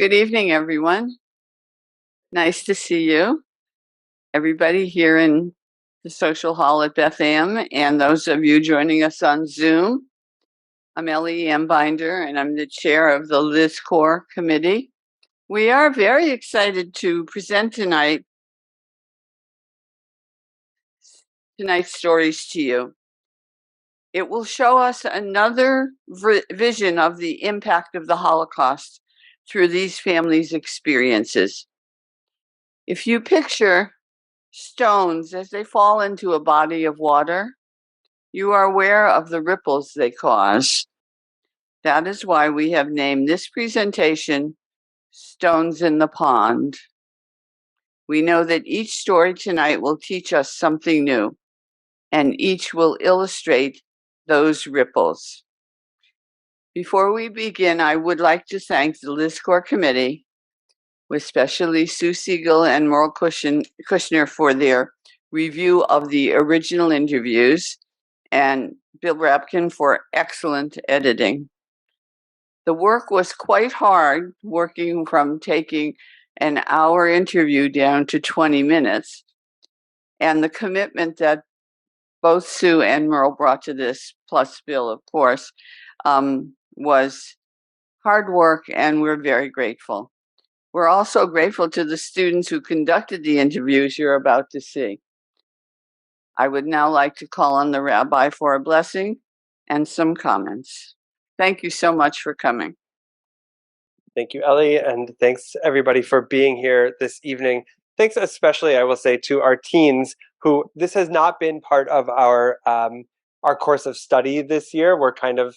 Good evening, everyone. Nice to see you. Everybody here in the social hall at Beth Am, and those of you joining us on Zoom. I'm L.E.M. Binder, and I'm the chair of the LIZKOR committee. We are very excited to present tonight's stories to you. It will show us another vision of the impact of the Holocaust through these families' experiences. If you picture stones as they fall into a body of water, you are aware of the ripples they cause. That is why we have named this presentation Stones in the Pond. We know that each story tonight will teach us something new, and each will illustrate those ripples. Before we begin, I would like to thank the LIZKOR committee, especially Sue Siegel and Merle Kushner for their review of the original interviews, and Bill Rapkin for excellent editing. The work was quite hard, working from taking an hour interview down to 20 minutes. And the commitment that both Sue and Merle brought to this, plus Bill, of course, was hard work, and we're very grateful. We're also grateful to the students who conducted the interviews you're about to see. I would now like to call on the rabbi for a blessing and some comments. Thank you so much for coming. Thank you, Ellie, and thanks everybody for being here this evening. Thanks especially, I will say, to our teens who this has not been part of our course of study this year. We're kind of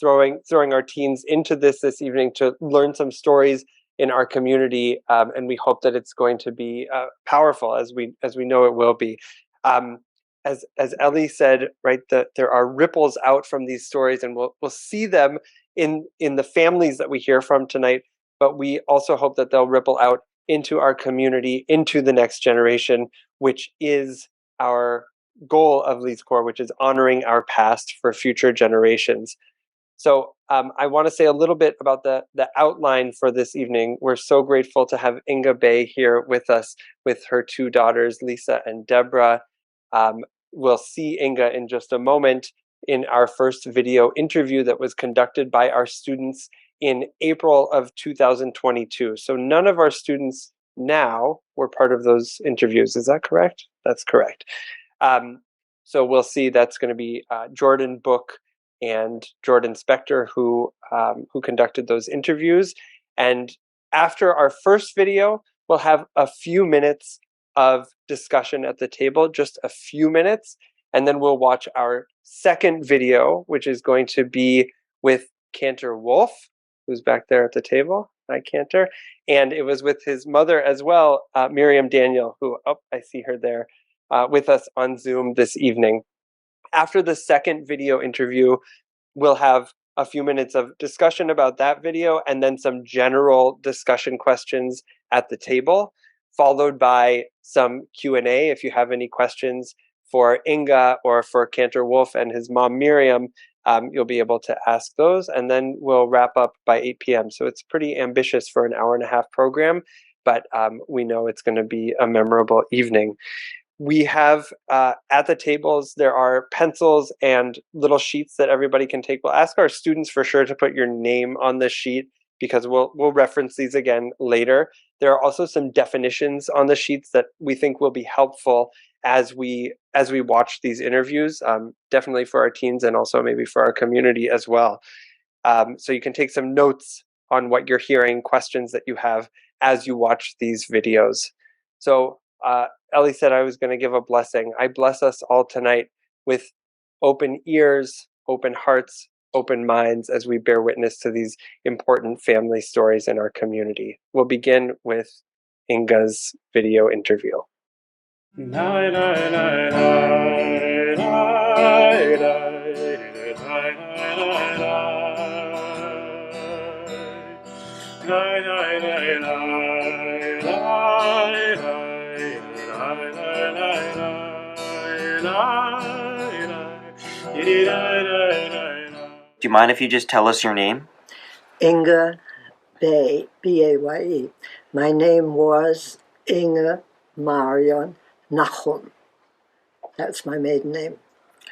throwing our teens into this evening to learn some stories in our community, and we hope that it's going to be powerful as we know it will be. As Ellie said, right, there are ripples out from these stories, and we'll see them in the families that we hear from tonight, but we also hope that they'll ripple out into our community, into the next generation, which is our goal of LIZKOR, which is honoring our past for future generations. So I want to say a little bit about the outline for this evening. We're so grateful to have Inge Baye here with us, with her two daughters, Lisa and Deborah. We'll see Inge in just a moment in our first video interview that was conducted by our students in April of 2022. So none of our students now were part of those interviews. Is that correct? That's correct. So we'll see that's going to be Jordan Book and Jordan Spector who conducted those interviews. And after our first video, we'll have a few minutes of discussion at the table, just a few minutes. And then we'll watch our second video, which is going to be with Cantor Wolff, who's back there at the table. Hi, Cantor. And it was with his mother as well, Miriam Daniel, who, I see her there, with us on Zoom this evening. After the second video interview, we'll have a few minutes of discussion about that video and then some general discussion questions at the table, followed by some Q&A. If you have any questions for Inge or for Cantor Wolff and his mom Miriam, you'll be able to ask those, and then we'll wrap up by 8 p.m. So it's pretty ambitious for an hour-and-a-half program, but we know it's going to be a memorable evening. We have at the tables, there are pencils and little sheets that everybody can take. We'll ask our students for sure to put your name on the sheet because we'll reference these again later. There are also some definitions on the sheets that we think will be helpful as we watch these interviews, definitely for our teens and also maybe for our community as well. So you can take some notes on what you're hearing, questions that you have as you watch these videos. So Ellie said I was going to give a blessing. I bless us all tonight with open ears, open hearts, open minds as we bear witness to these important family stories in our community. We'll begin with Inge's video interview. Do you mind if you just tell us your name? Inge Baye, B-A-Y-E. My name was Inge Marion Nachum. That's my maiden name.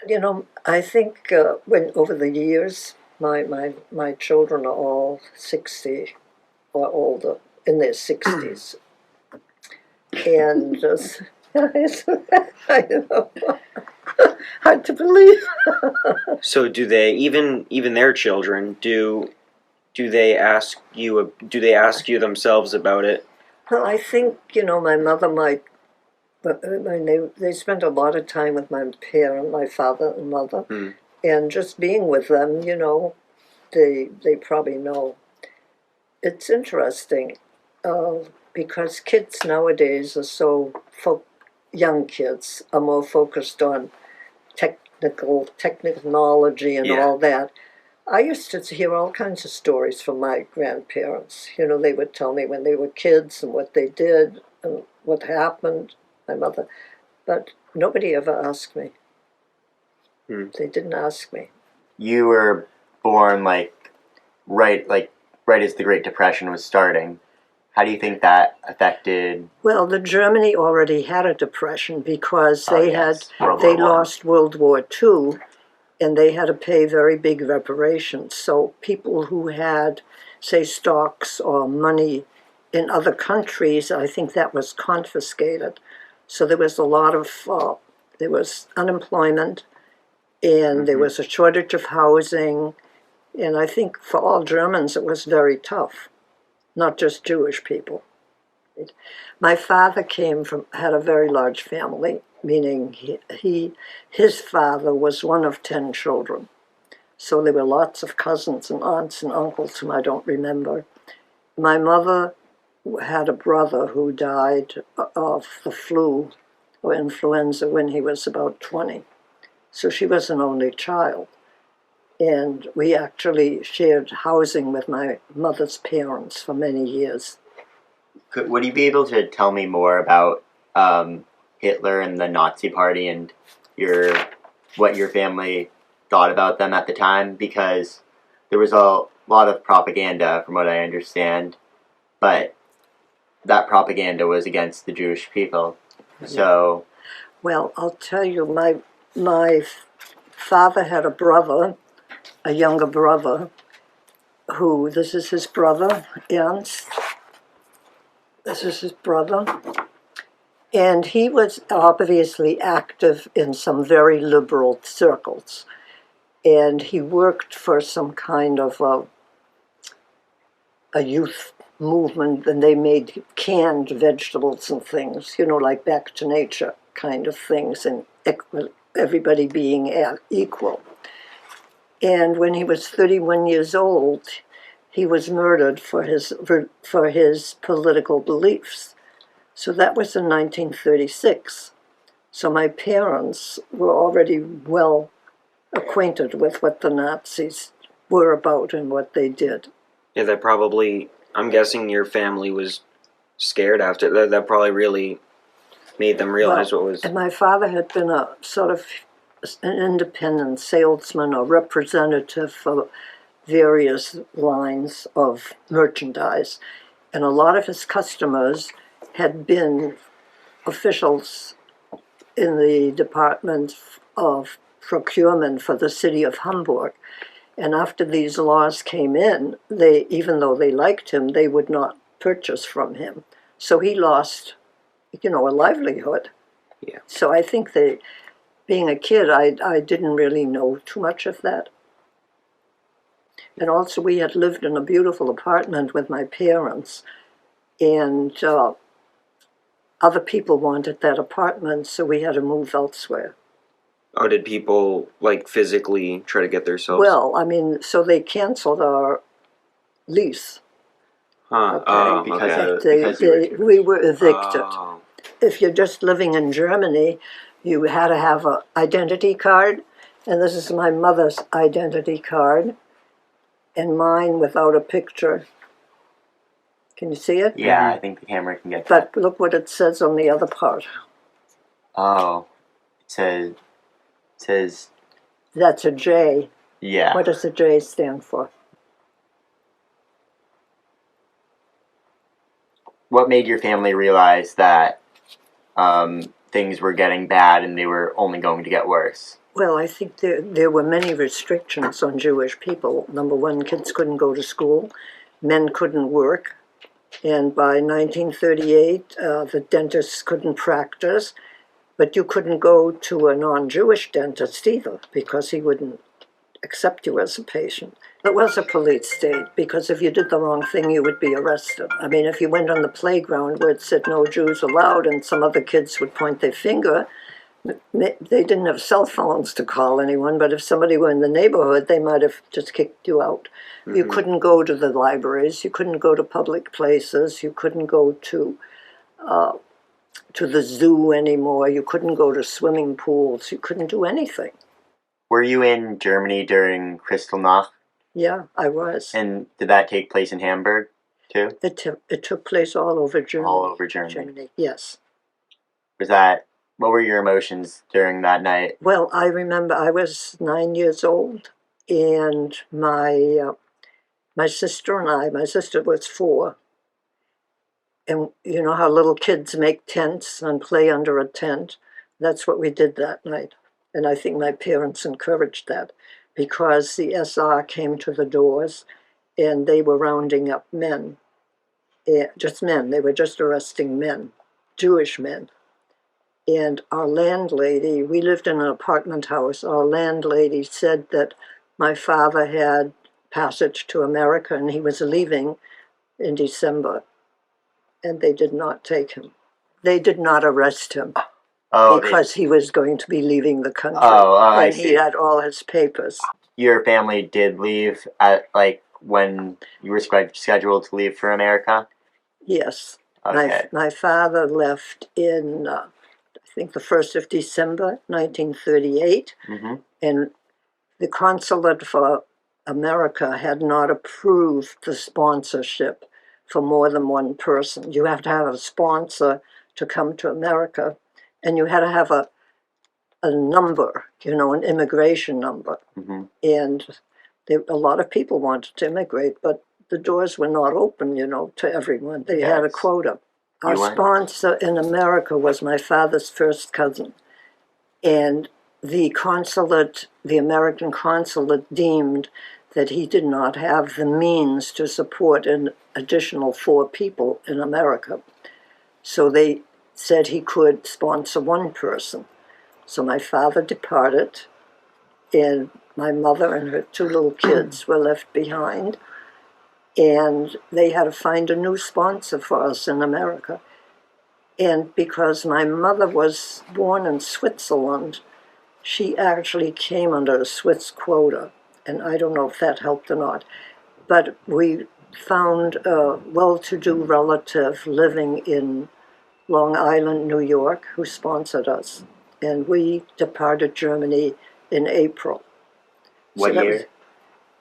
You know, I think when over the years, my children are all 60 or older, in their 60s. And I know, hard to believe. So do they, even their children, do they ask you themselves about it? Well, I think, you know, my mother might, but they spent a lot of time with my father and mother, and just being with them, you know, they probably know. It's interesting because kids nowadays are so young kids are more focused on technology and all that. I used to hear all kinds of stories from my grandparents. You know, they would tell me when they were kids and what they did and what happened, my mother. But nobody ever asked me. They didn't ask me. You were born right as the Great Depression was starting. How do you think that affected? Well, Germany already had a depression because they lost World War II, and they had to pay very big reparations. So people who had, say, stocks or money in other countries, I think that was confiscated. So there was a lot of, there was unemployment, and there was a shortage of housing, and I think for all Germans it was very tough, not just Jewish people. My father had a very large family, meaning his father was one of 10 children. So there were lots of cousins and aunts and uncles whom I don't remember. My mother had a brother who died of the flu or influenza when he was about 20. So she was an only child. And we actually shared housing with my mother's parents for many years. Would you be able to tell me more about Hitler and the Nazi Party and what your family thought about them at the time? Because there was a lot of propaganda, from what I understand, but that propaganda was against the Jewish people. So, well, I'll tell you, my father had a younger brother, this is his brother, Ernst. This is his brother. And he was obviously active in some very liberal circles. And he worked for some kind of a youth movement, and they made canned vegetables and things, you know, like Back to Nature kind of things, and everybody being equal. And when he was 31 years old, he was murdered for his political beliefs. So that was in 1936. So my parents were already well acquainted with what the Nazis were about and what they did. Yeah, that probably, I'm guessing your family was scared after that. That probably really made them realize what was. And my father had been a sort of an independent salesman or representative for various lines of merchandise. And a lot of his customers had been officials in the Department of Procurement for the city of Hamburg. And after these laws came in, even though they liked him, they would not purchase from him. So he lost, a livelihood. Yeah. So I think being a kid, I didn't really know too much of that. And also we had lived in a beautiful apartment with my parents, and other people wanted that apartment, so we had to move elsewhere. Oh, did people physically try to get their selves? Well, I mean, so they canceled our lease. Huh. Okay? Oh, because we were evicted. Oh. If you're just living in Germany, you had to have an identity card, and this is my mother's identity card, and mine without a picture. Can you see it? Yeah, I think the camera can get that. But look what it says on the other part. Oh, it says. That's a J. Yeah. What does the J stand for? what made your family realize that things were getting bad and they were only going to get worse? Well, I think there were many restrictions on Jewish people. Number one, kids couldn't go to school, men couldn't work, and by 1938, the dentists couldn't practice, but you couldn't go to a non-Jewish dentist either because he wouldn't accept you as a patient. It was a police state because if you did the wrong thing, you would be arrested. I mean, if you went on the playground where it said no Jews allowed and some other kids would point their finger, they didn't have cell phones to call anyone, but if somebody were in the neighborhood, they might have just kicked you out. Mm-hmm. You couldn't go to the libraries, you couldn't go to public places, you couldn't go to the zoo anymore, you couldn't go to swimming pools, you couldn't do anything. Were you in Germany during Kristallnacht? Yeah, I was. And did that take place in Hamburg, too? It took place all over Germany. All over Germany. Yes. What were your emotions during that night? Well, I remember I was 9 years old, and my sister and my sister was 4, and you know how little kids make tents and play under a tent? That's what we did that night, and I think my parents encouraged that because the SR came to the doors, and they were rounding up men, just men. They were just arresting men, Jewish men. And our landlady, we lived in an apartment house, our landlady said that my father had passage to America and he was leaving in December, and they did not take him. They did not arrest him because he was going to be leaving the country. I see. He had all his papers. Your family did leave at, when you were scheduled to leave for America? Yes. Okay. My father left in... I think the 1st of December, 1938, mm-hmm. and the consulate for America had not approved the sponsorship for more than one person. You have to have a sponsor to come to America, and you had to have a number, an immigration number. Mm-hmm. And a lot of people wanted to immigrate, but the doors were not open, to everyone. They had a quota. Our sponsor in America was my father's first cousin, and the American consulate deemed that he did not have the means to support an additional 4 people in America. So they said he could sponsor one person. So my father departed, and my mother and her 2 little kids were left behind. And they had to find a new sponsor for us in America. And because my mother was born in Switzerland, she actually came under a Swiss quota. And I don't know if that helped or not. But we found a well-to-do relative living in Long Island, New York, who sponsored us. And we departed Germany in April. What year?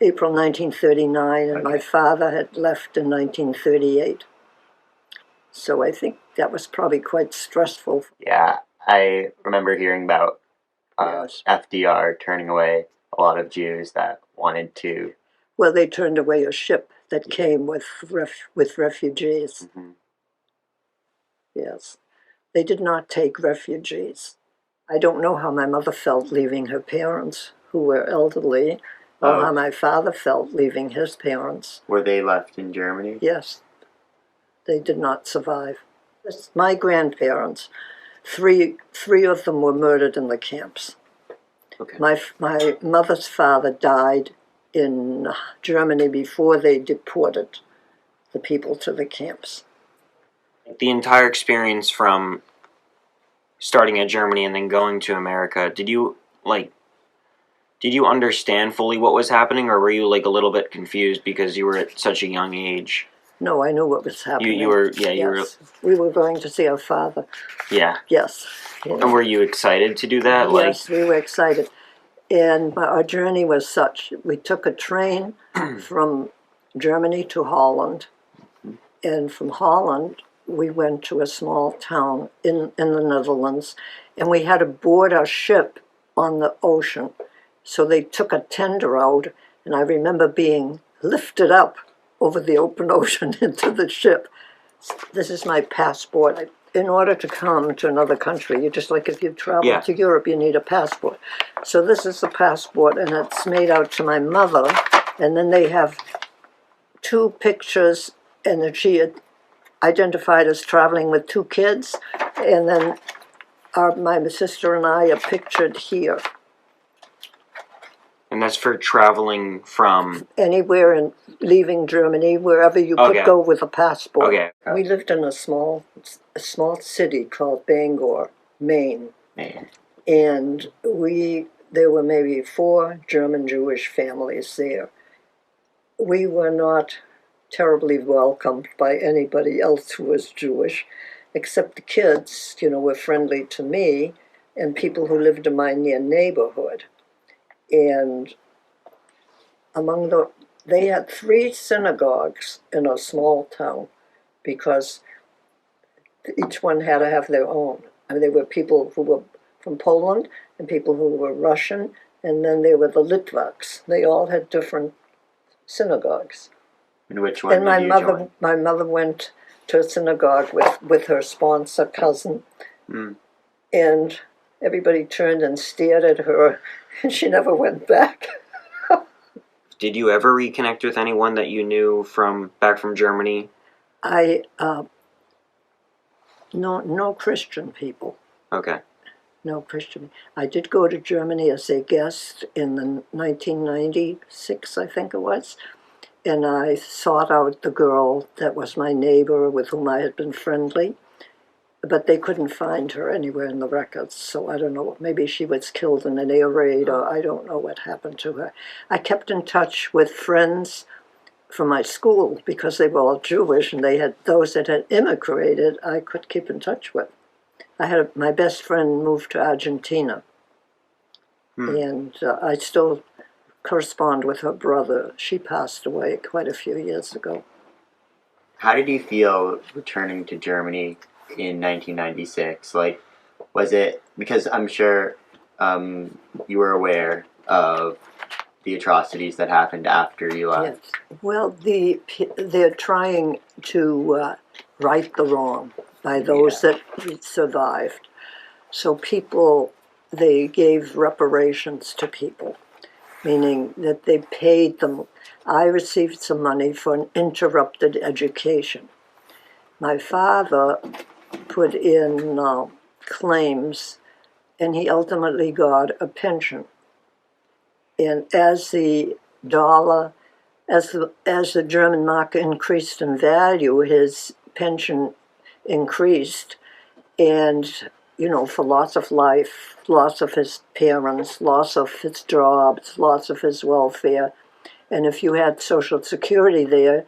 April 1939, and my father had left in 1938. So I think that was probably quite stressful. Yeah, I remember hearing about FDR turning away a lot of Jews that wanted to... Well, they turned away a ship that came with refugees. Mm-hmm. Yes. They did not take refugees. I don't know how my mother felt leaving her parents, who were elderly, or how my father felt leaving his parents. Were they left in Germany? Yes. They did not survive. My grandparents, three of them were murdered in the camps. Okay. My mother's father died in Germany before they deported the people to the camps. The entire experience from starting at Germany and then going to America, did you understand fully what was happening, or were you a little bit confused because you were at such a young age? No, I knew what was happening. You were. We were going to see our father. Yeah. Yes. And were you excited to do that? Yes, we were excited. And our journey was such. We took a train from Germany to Holland. And from Holland, we went to a small town in the Netherlands. And we had to board our ship on the ocean. So they took a tender out, and I remember being lifted up over the open ocean into the ship. This is my passport. In order to come to another country, you just like if you travel Yeah. to Europe, you need a passport. So this is the passport, and it's made out to my mother. And then they have 2 pictures, and that she had identified as traveling with 2 kids. And then my sister and I are pictured here. And that's for traveling from. Anywhere in leaving Germany, wherever you could Okay. go with a passport. Okay. We lived in a small city called Bangor, Maine. Man. And there were maybe 4 German Jewish families there. We were not terribly welcomed by anybody else who was Jewish, except the kids, were friendly to me and people who lived in my near neighborhood. And they had 3 synagogues in a small town because each one had to have their own. I mean, there were people who were from Poland and people who were Russian, and then there were the Litvaks. They all had different synagogues. And which one And did you join? my mother went to a synagogue with her sponsor cousin, and everybody turned and stared at her, and she never went back. Did you ever reconnect with anyone that you knew back from Germany? No Christian people. Okay. No Christian. I did go to Germany as a guest in the 1996, I think it was, and I sought out the girl that was my neighbor with whom I had been friendly, but they couldn't find her anywhere in the records, so I don't know, maybe she was killed in an air raid, or I don't know what happened to her. I kept in touch with friends from my school because they were all Jewish, and they had those that had immigrated I could keep in touch with. My best friend moved to Argentina, and I still correspond with her brother. She passed away quite a few years ago. How did you feel returning to Germany in 1996? Like, was it, because I'm sure you were aware of the atrocities that happened after you left? Yes. Well, they're trying to right the wrong by those that survived. So they gave reparations to people, meaning that they paid them. I received some money for an interrupted education. My father put in claims, and he ultimately got a pension. And as the dollar, as the German mark increased in value, his pension increased, and for loss of life, loss of his parents, loss of his jobs, loss of his welfare. And if you had Social Security there,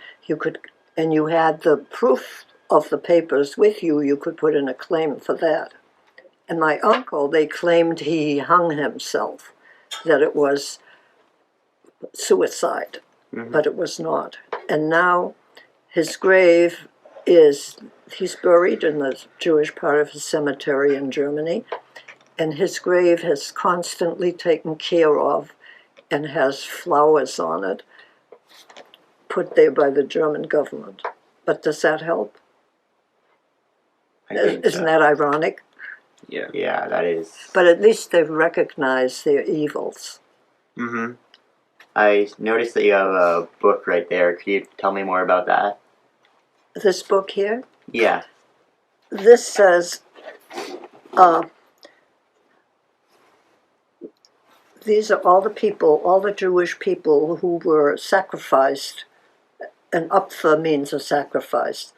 and you had the proof of the papers with you, you could put in a claim for that. And my uncle, they claimed he hung himself, that it was suicide, but it was not. And now his grave he's buried in the Jewish part of his cemetery in Germany, and his grave is constantly taken care of and has flowers on it, put there by the German government. But does that help? Isn't that ironic? Yeah. Yeah, that is. But at least they've recognized their evils. Mm-hmm. I noticed that you have a book right there. Could you tell me more about that? This book here? Yeah. This says, these are all the Jewish people who were sacrificed, and Opfer means a sacrifice,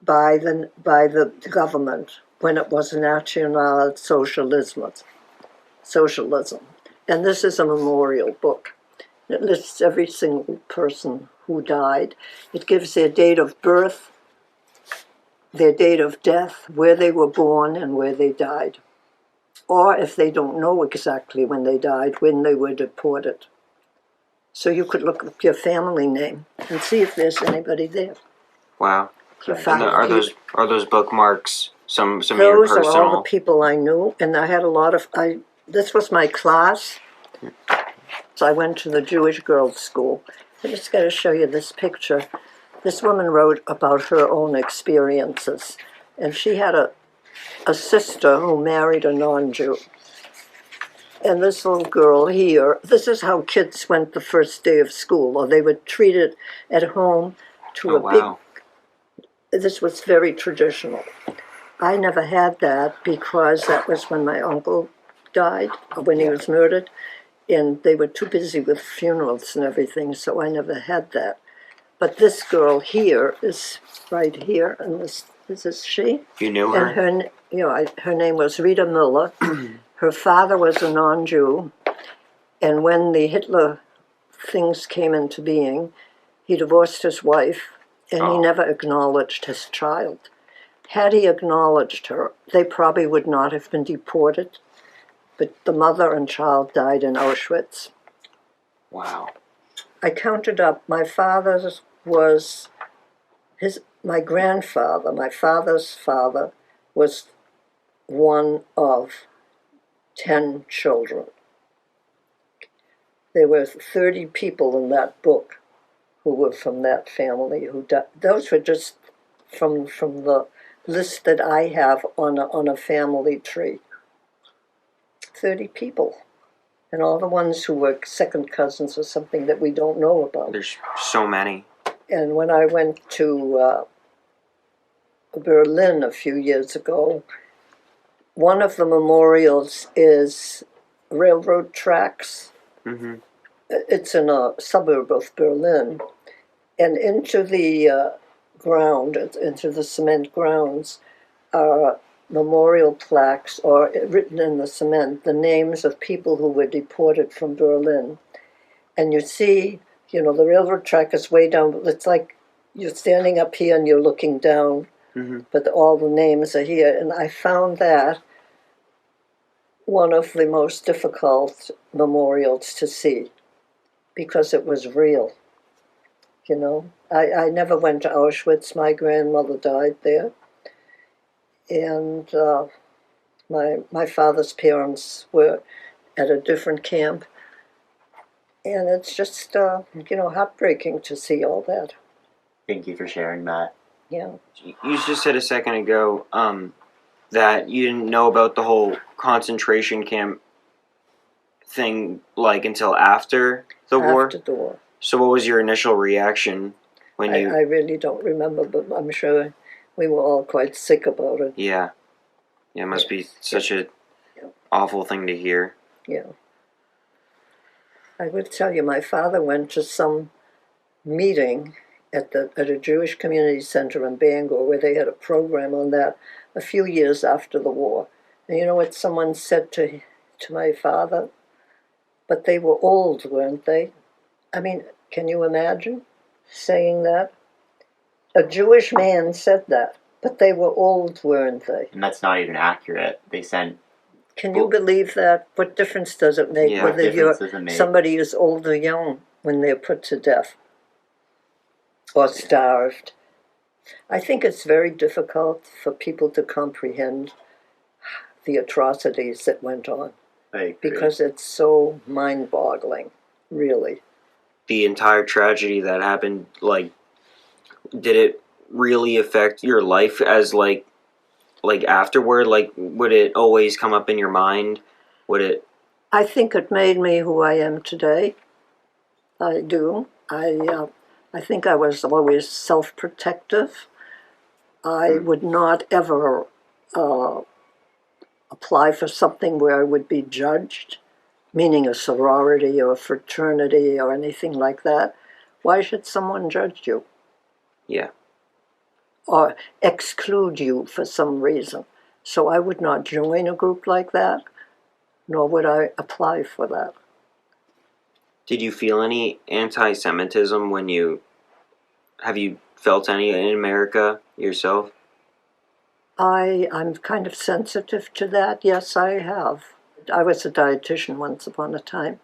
by the government when it was National Socialism. And this is a memorial book. It lists every single person who died. It gives their date of birth, their date of death, where they were born, and where they died. Or if they don't know exactly when they died, when they were deported. So you could look up your family name and see if there's anybody there. Wow. You And found are those bookmarks some of your Those are personal? all the people I knew, and I had a lot of. This was my class, so I went to the Jewish girls' school. I just got to show you this picture. this woman wrote about her own experiences, and she had a sister who married a non-Jew. And this little girl here, this is how kids went the first day of school, or they were treated at home to wow. this was very traditional. I never had that because that was when my uncle died, or when he was murdered, and they were too busy with funerals and everything, so I never had that. But this girl here is right here, and this is she. You knew her? And her name was Rita Miller. Her father was a non-Jew, and when the Hitler things came into being, he divorced his wife, and he never acknowledged his child. Had he acknowledged her, they probably would not have been deported, but the mother and child died in Auschwitz. Wow. I counted up, my father's was my grandfather, my father's father, was one of 10 children. There were 30 people in that book who were from that family who died. Those were just from the list that I have on a family tree. 30 people. And all the ones who were second cousins or something that we don't know about. There's so many. And when I went to Berlin a few years ago, one of the memorials is railroad tracks. Mm-hmm. It's in a suburb of Berlin. And into the ground, into the cement grounds, are memorial plaques, or written in the cement, the names of people who were deported from Berlin. And you see, the railroad track is way down. It's like you're standing up here and you're looking down, but all the names are here. And I found that one of the most difficult memorials to see, because it was real. I never went to Auschwitz. My grandmother died there. And my father's parents were at a different camp. And it's just, heartbreaking to see all that. Thank you for sharing that. Yeah. You just said a second ago that you didn't know about the whole concentration camp thing, until after the war? After the war. So what was your initial reaction when you... I really don't remember, but I'm sure we were all quite sick about it. Yeah. Yeah, it must be such a awful thing to hear. Yeah. I would tell you, my father went to some meeting at a Jewish community center in Bangor where they had a program on that a few years after the war. And you know what someone said to my father? But they were old, weren't they? I mean, can you imagine saying that? A Jewish man said that, but they were old, weren't they? And that's not even accurate. They sent... Can you believe that? What difference does it make whether somebody is old or young when they're put to death or starved? I think it's very difficult for people to comprehend the atrocities that went on, because it's so mind-boggling, really. The entire tragedy that happened, did it really affect your life as, afterward? Would it always come up in your mind? Would it... I think it made me who I am today. I do. I think I was always self-protective. I would not ever apply for something where I would be judged, meaning a sorority or a fraternity or anything like that. Why should someone judge you? Yeah. Or exclude you for some reason. So I would not join a group like that, nor would I apply for that. Did you feel any anti-Semitism when have you felt any in America yourself? I'm kind of sensitive to that. Yes, I have. I was a dietitian once upon a time,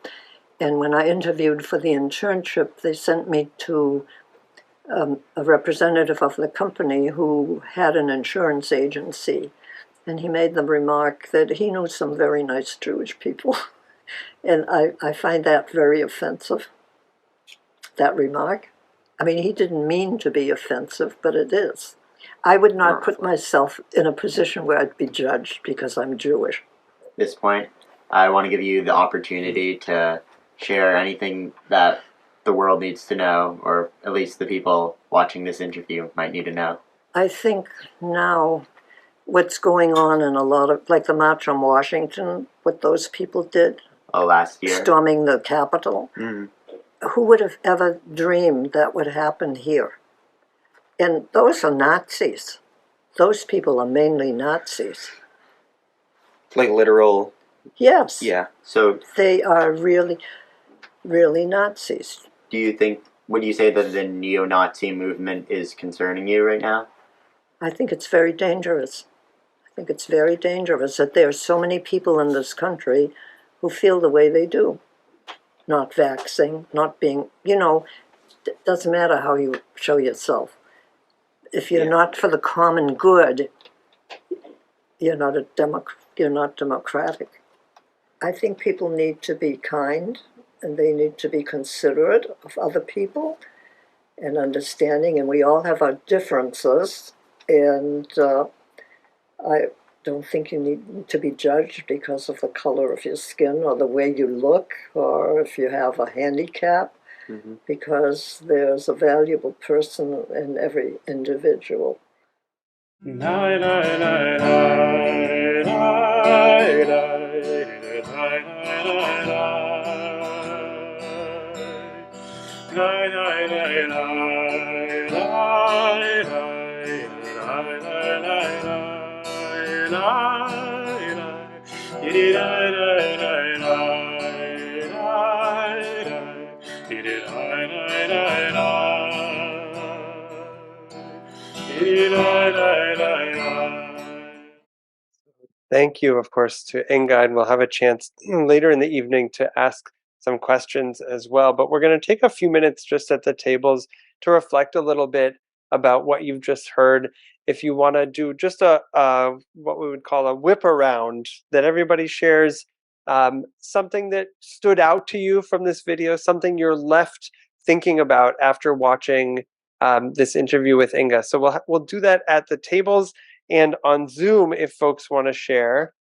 and when I interviewed for the internship, they sent me to a representative of the company who had an insurance agency, and he made the remark that he knew some very nice Jewish people. And I find that very offensive, that remark. I mean, he didn't mean to be offensive, but it is. I would not put myself in a position where I'd be judged because I'm Jewish. At this point, I want to give you the opportunity to share anything that the world needs to know, or at least the people watching this interview might need to know. I think now what's going on in a lot of, like the March on Washington, what those people did, Last year. storming the Capitol, who would have ever dreamed that would happen here? And those are Nazis. Those people are mainly Nazis. Like literal. Yes. Yeah. So They are really, really Nazis. would you say that the neo-Nazi movement is concerning you right now? I think it's very dangerous. I think it's very dangerous that there are so many people in this country who feel the way they do. Not vaxxing, not being, it doesn't matter how you show yourself. If you're not for the common good, you're not democratic. I think people need to be kind, and they need to be considerate of other people and understanding, and we all have our differences, and I don't think you need to be judged because of the color of your skin or the way you look or if you have a handicap, because there's a valuable person in every individual. Thank you, of course, to Inge, and we'll have a chance later in the evening to ask some questions as well. But we're going to take a few minutes just at the tables to reflect a little bit about what you've just heard. If you want to do just a what we would call a whip around, that everybody shares something that stood out to you from this video, something you're left thinking about after watching this interview with Inge. So we'll do that at the tables. And on Zoom, if folks want to share,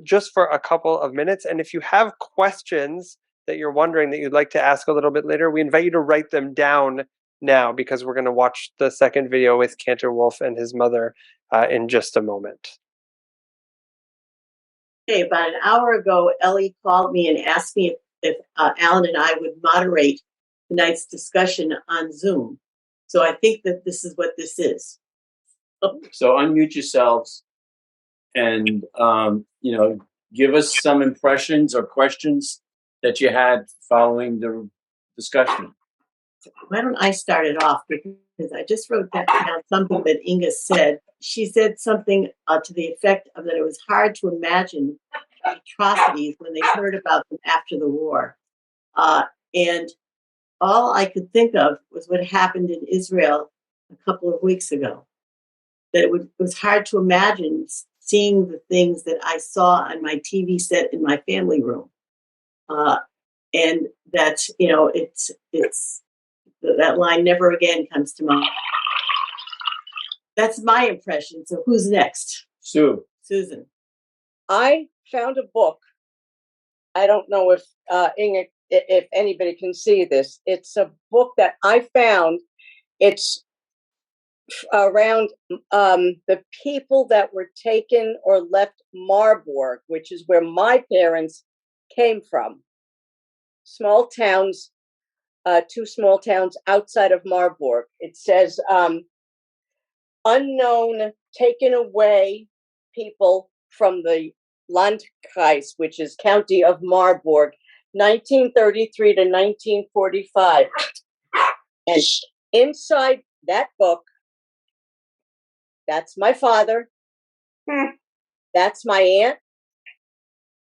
just for a couple of minutes. And if you have questions that you're wondering that you'd like to ask a little bit later, we invite you to write them down now, because we're going to watch the second video with Cantor Wolff and his mother in just a moment. Okay, about an hour ago, Ellie called me and asked me if Alan and I would moderate tonight's discussion on Zoom. So I think that this is what this is. So unmute yourselves and, give us some impressions or questions that you had following the discussion. Why don't I start it off, because I just wrote down something that Inge said. She said something to the effect of that it was hard to imagine atrocities when they heard about them after the war. And all I could think of was what happened in Israel a couple of weeks ago. That it was hard to imagine seeing the things that I saw on my TV set in my family room. And that, it's that line, never again, comes to mind. That's my impression. So who's next? Sue. Susan. I found a book. I don't know if Inge, if anybody can see this. It's a book that I found. It's around the people that were taken or left Marburg, which is where my parents came from. Small towns, 2 small towns outside of Marburg. It says unknown, taken away people from the Landkreis, which is county of Marburg, 1933 to 1945. And inside that book, that's my father, that's my aunt,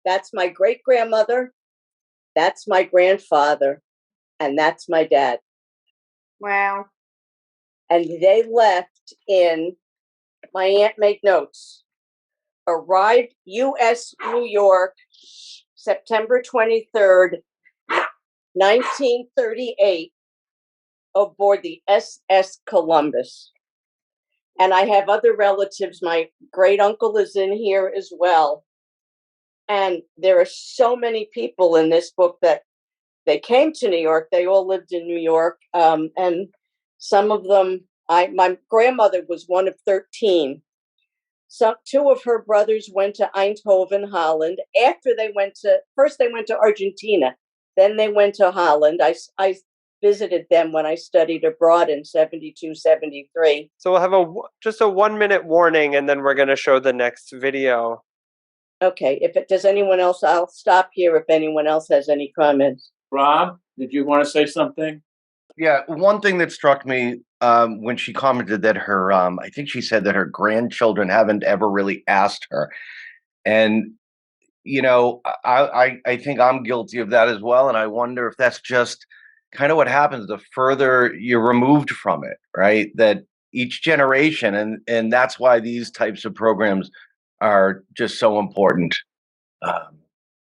that's my great-grandmother, that's my grandfather, and that's my dad. Wow. And they left in, my aunt made notes, arrived U.S. New York, September 23rd, 1938, aboard the SS Columbus. And I have other relatives. My great uncle is in here as well. And there are so many people in this book that they came to New York. They all lived in New York. And some of them, my grandmother was one of 13. Two of her brothers went to Eindhoven, Holland. First they went to Argentina. Then they went to Holland. I visited them when I studied abroad in 72, 73. So we'll have just a 1-minute warning, and then we're going to show the next video. Okay, does anyone else, I'll stop here if anyone else has any comments. Rob, did you want to say something? Yeah, one thing that struck me when she commented that her, I think she said that her grandchildren haven't ever really asked her. And, you know, I think I'm guilty of that as well. And I wonder if that's just kind of what happens the further you're removed from it, right? That each generation, and that's why these types of programs are just so important.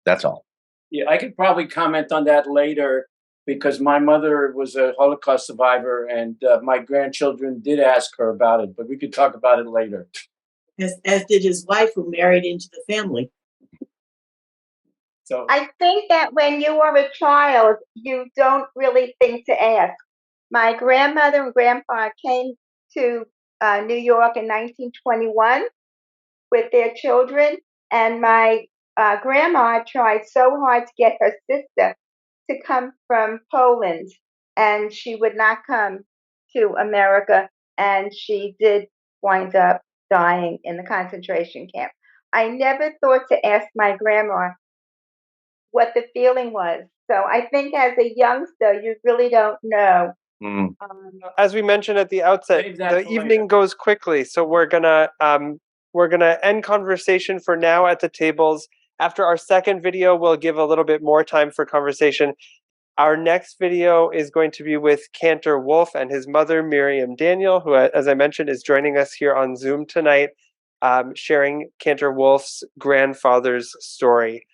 That's all. Yeah, I could probably comment on that later, because my mother was a Holocaust survivor, and my grandchildren did ask her about it, but we could talk about it later. As did his wife, who married into the family. So I think that when you are a child, you don't really think to ask. My grandmother and grandpa came to New York in 1921 with their children, and my grandma tried so hard to get her sister to come from Poland, and she would not come to America, and she did wind up dying in the concentration camp. I never thought to ask my grandma what the feeling was. So I think as a youngster, you really don't know. As we mentioned at the outset, the evening goes quickly, so we're gonna end conversation for now at the tables. After our second video, we'll give a little bit more time for conversation. Our next video is going to be with Cantor Wolff and his mother, Miriam Daniel, who, as I mentioned, is joining us here on Zoom tonight, sharing Cantor Wolff's grandfather's story.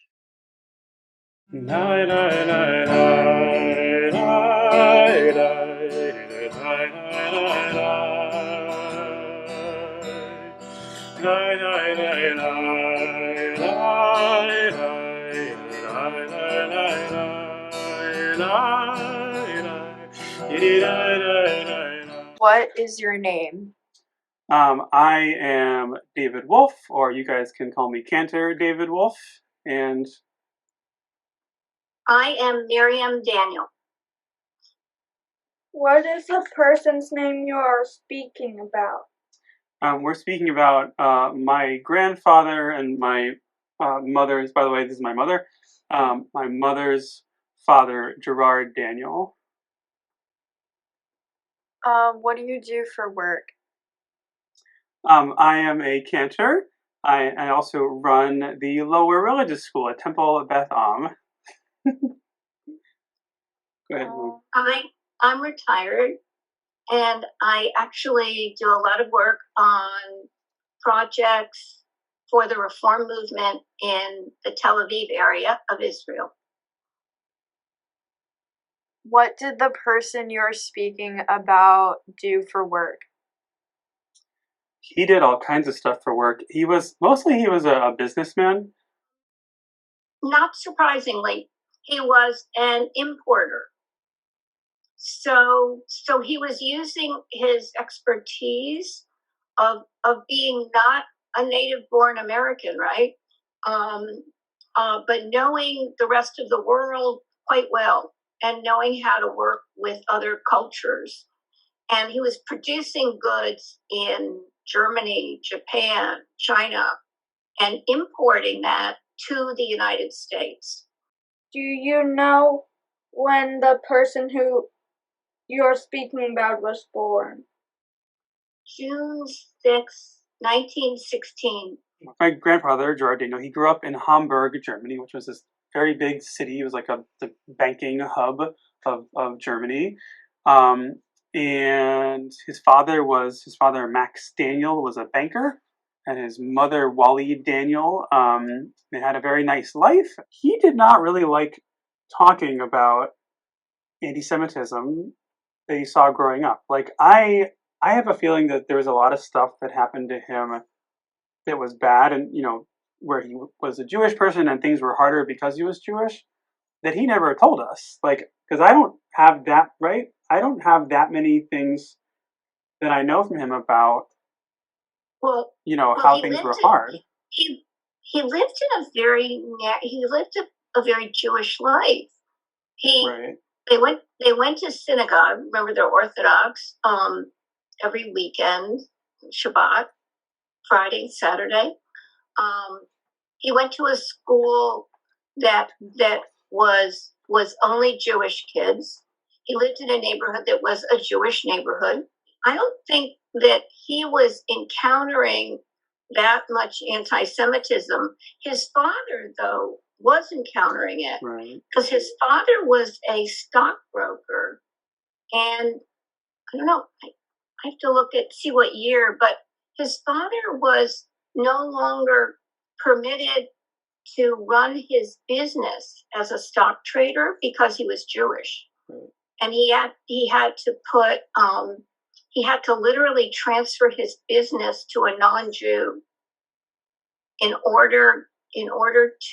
What is your name? I am David Wolff, or you guys can call me Cantor David Wolff, and I am Miriam Daniel. What is the person's name you are speaking about? we're speaking about my grandfather and my mother's, by the way, this is my mother, my mother's father, Gerard Daniel. What do you do for work? I am a cantor. I also run the lower religious school at Temple Beth Am. Go ahead, Mom. I'm retired, and I actually do a lot of work on projects for the reform movement in the Tel Aviv area of Israel. What did the person you're speaking about do for work? He did all kinds of stuff for work. He was a businessman. Not surprisingly, he was an importer. So he was using his expertise of being not a native-born American, right? But knowing the rest of the world quite well and knowing how to work with other cultures. And he was producing goods in Germany, Japan, China, and importing that to the United States. Do you know when the person who you're speaking about was born? June 6, 1916. My grandfather, Gerard Daniel, he grew up in Hamburg, Germany, which was this very big city. It was like the banking hub of Germany. And his father, Max Daniel, was a banker, and his mother, Wally Daniel, they had a very nice life. He did not really like talking about anti-Semitism that he saw growing up. Like I have a feeling that there was a lot of stuff that happened to him that was bad, and where he was a Jewish person and things were harder because he was Jewish, that he never told us. Like, because I don't have that, right? I don't have that many things that I know from him about, how things were hard. He lived in a very Jewish life. Right. They went to synagogue. Remember, they're Orthodox. Every weekend, Shabbat, Friday, Saturday. He went to a school that was only Jewish kids. He lived in a neighborhood that was a Jewish neighborhood. I don't think that he was encountering that much anti-Semitism. His father, though, was encountering it, because his father was a stockbroker, and I don't know, I have to see what year, but his father was no longer permitted to run his business as a stock trader because he was Jewish. And he had to literally transfer his business to a non-Jew in order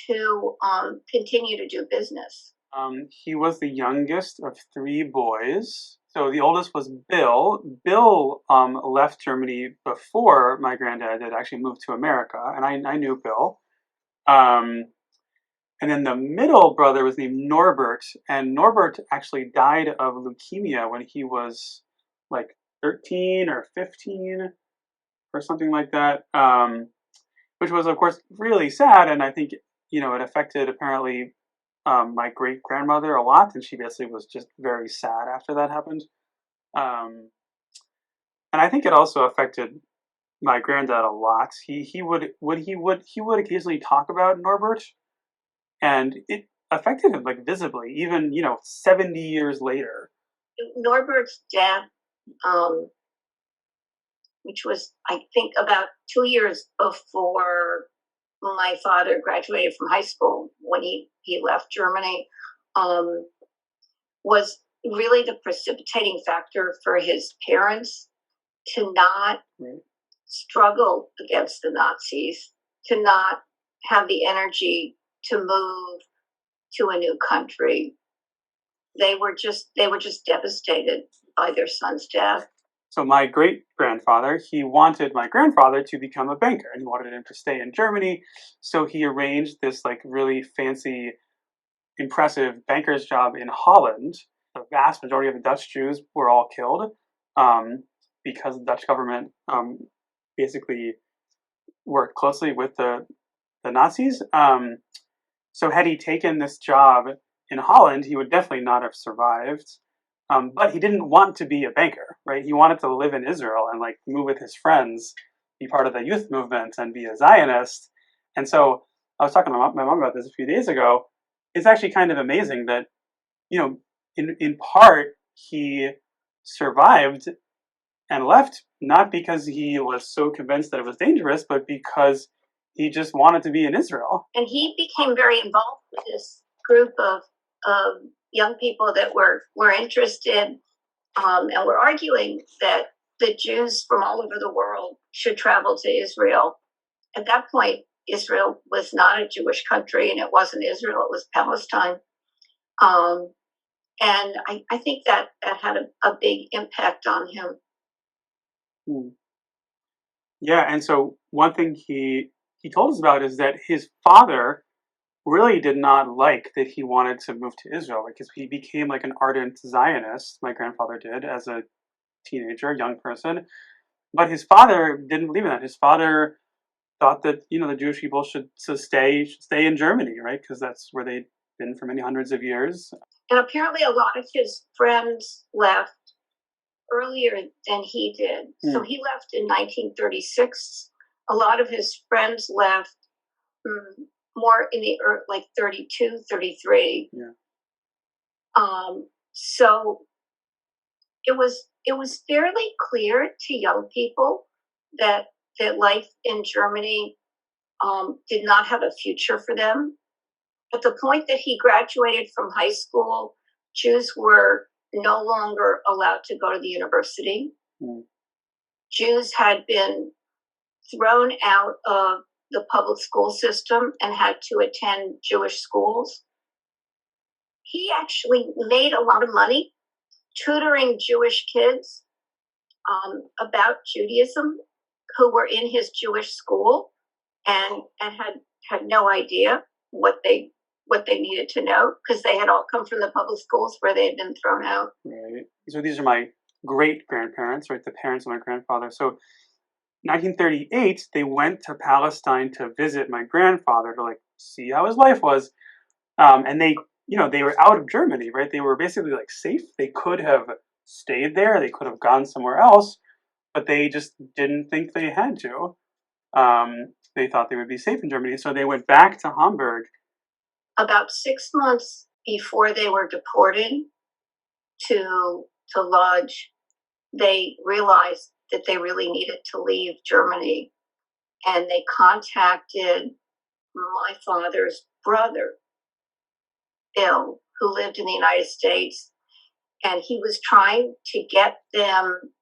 to continue to do business. He was the youngest of 3 boys. So the oldest was Bill. Bill left Germany before my granddad had actually moved to America, and I knew Bill. And then the middle brother was named Norbert, and Norbert actually died of leukemia when he was like 13 or 15 or something like that, which was, of course, really sad. And I think, it affected apparently my great-grandmother a lot, and she basically was just very sad after that happened. And I think it also affected my granddad a lot. He would occasionally talk about Norbert, and it affected him like visibly, even 70 years later. Norbert's death, which was, I think, about 2 years before my father graduated from high school, when he left Germany, was really the precipitating factor for his parents to not struggle against the Nazis, to not have the energy to move to a new country. They were just devastated by their son's death. So my great-grandfather, he wanted my grandfather to become a banker, and he wanted him to stay in Germany. So he arranged this like really fancy, impressive banker's job in Holland. The vast majority of the Dutch Jews were all killed because the Dutch government basically worked closely with the Nazis. So had he taken this job in Holland, he would definitely not have survived. But he didn't want to be a banker, right? He wanted to live in Israel and like move with his friends, be part of the youth movement, and be a Zionist. And so I was talking to my mom about this a few days ago. It's actually kind of amazing that, in part he survived and left not because he was so convinced that it was dangerous, but because he just wanted to be in Israel. And he became very involved with this group of young people that were interested and were arguing that the Jews from all over the world should travel to Israel. At that point, Israel was not a Jewish country, and it wasn't Israel, it was Palestine. And I think that had a big impact on him. Yeah, and so one thing he told us about is that his father really did not like that he wanted to move to Israel, because he became like an ardent Zionist. My grandfather did as a teenager, young person, but his father didn't believe in that. His father thought that the Jewish people should stay in Germany, right? Because that's where they'd been for many hundreds of years. And apparently, a lot of his friends left earlier than he did. So he left in 1936. A lot of his friends left more in the like 32, 33. So it was fairly clear to young people that life in Germany did not have a future for them. At the point that he graduated from high school, Jews were no longer allowed to go to the university. Mm. Jews had been thrown out of the public school system and had to attend Jewish schools. He actually made a lot of money tutoring Jewish kids about Judaism who were in his Jewish school and had no idea what they needed to know because they had all come from the public schools where they had been thrown out. Right. So these are my great grandparents, right? The parents of my grandfather. So 1938, they went to Palestine to visit my grandfather to like see how his life was. And they were out of Germany, right? They were basically like safe. They could have stayed there. They could have gone somewhere else, but they just didn't think they had to. They thought they would be safe in Germany. So they went back to Hamburg. About 6 months before they were deported to Lodz, they realized that they really needed to leave Germany. And they contacted my father's brother, Bill, who lived in the United States. And he was trying to get them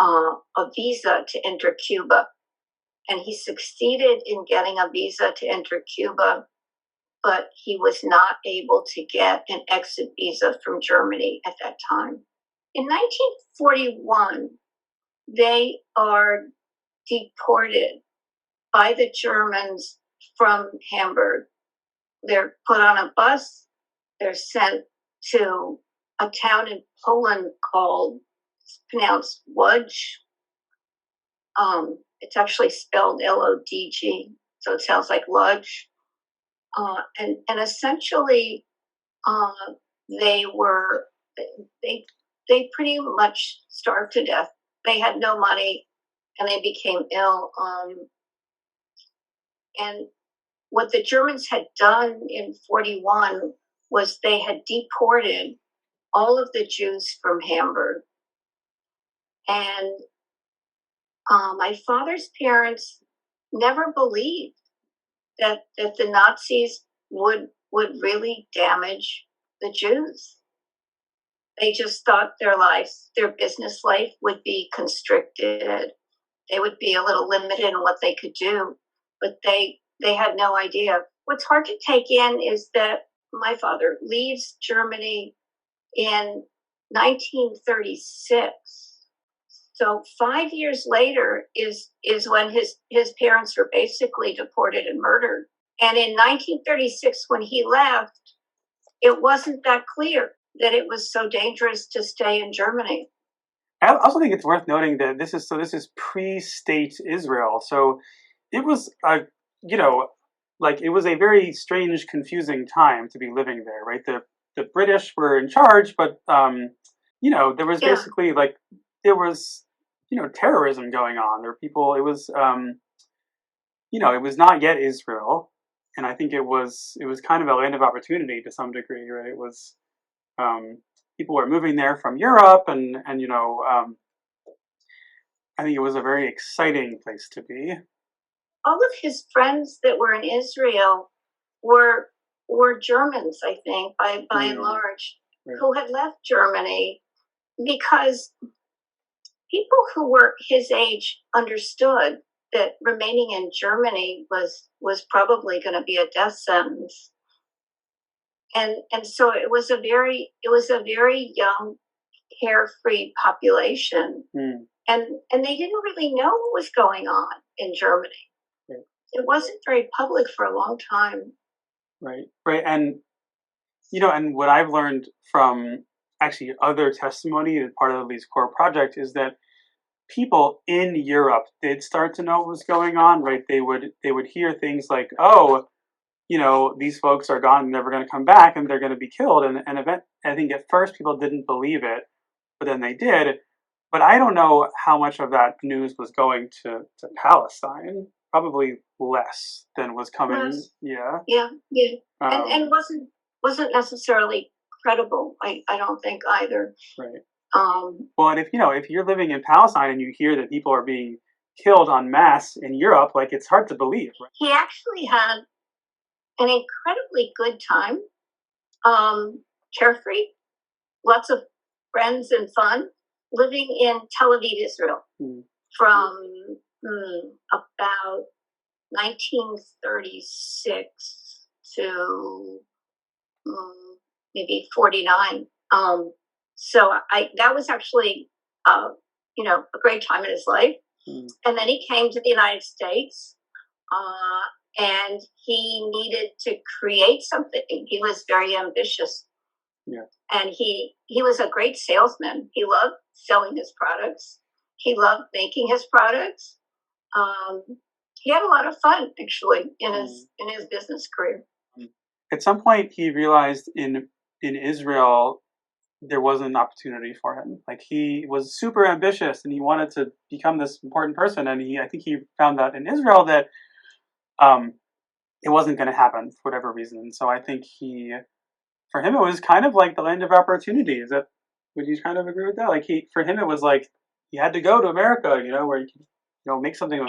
a visa to enter Cuba. And he succeeded in getting a visa to enter Cuba, but he was not able to get an exit visa from Germany at that time. In 1941, they are deported by the Germans from Hamburg. They're put on a bus. They're sent to a town in Poland called, it's pronounced Łódź. It's actually spelled Lodg, so it sounds like Lodge. And essentially, they pretty much starved to death. They had no money, and they became ill. And what the Germans had done in 41 was they had deported all of the Jews from Hamburg. And my father's parents never believed that the Nazis would really damage the Jews. They just thought their business life would be constricted. They would be a little limited in what they could do, but they had no idea. What's hard to take in is that my father leaves Germany in 1936. So 5 years later is when his parents were basically deported and murdered. And in 1936, when he left, it wasn't that clear that it was so dangerous to stay in Germany. I also think it's worth noting that this is pre-state Israel. So it was it was a very strange, confusing time to be living there, right? The British were in charge, but there was basically terrorism going on. There were people. It was it was not yet Israel, and I think it was kind of a land of opportunity to some degree, right? It was people were moving there from Europe, and I think it was a very exciting place to be. All of his friends that were in Israel were Germans, I think, by and large, right, who had left Germany because people who were his age understood that remaining in Germany was probably going to be a death sentence. And so it was a very young, carefree population. And they didn't really know what was going on in Germany. Right. It wasn't very public for a long time. Right. And and what I've learned from actually other testimony as part of the LIZKOR project is that people in Europe did start to know what was going on, right? They would hear things like, oh, these folks are gone, never going to come back, and they're going to be killed. And I think at first people didn't believe it, but then they did. But I don't know how much of that news was going to Palestine. Probably less than was coming. Less. Yeah. And wasn't necessarily credible. I don't think either. Right. Well, and if you're living in Palestine and you hear that people are being killed en masse in Europe, it's hard to believe. Right? He actually had an incredibly good time, carefree. lots of friends and fun, living in Tel Aviv, Israel, from about 1936 to maybe 49. So that was actually, a great time in his life. And then he came to the United States, and he needed to create something. He was very ambitious. Yeah. And he was a great salesman. He loved selling his products. He loved making his products. He had a lot of fun, actually, in his business career. At some point, he realized in Israel there wasn't an opportunity for him. Like, he was super ambitious and he wanted to become this important person. And I think he found out in Israel that it wasn't going to happen for whatever reason. So I think for him, it was kind of like the land of opportunity. Would you kind of agree with that? Like, for him, it was like he had to go to America, where he could, make something of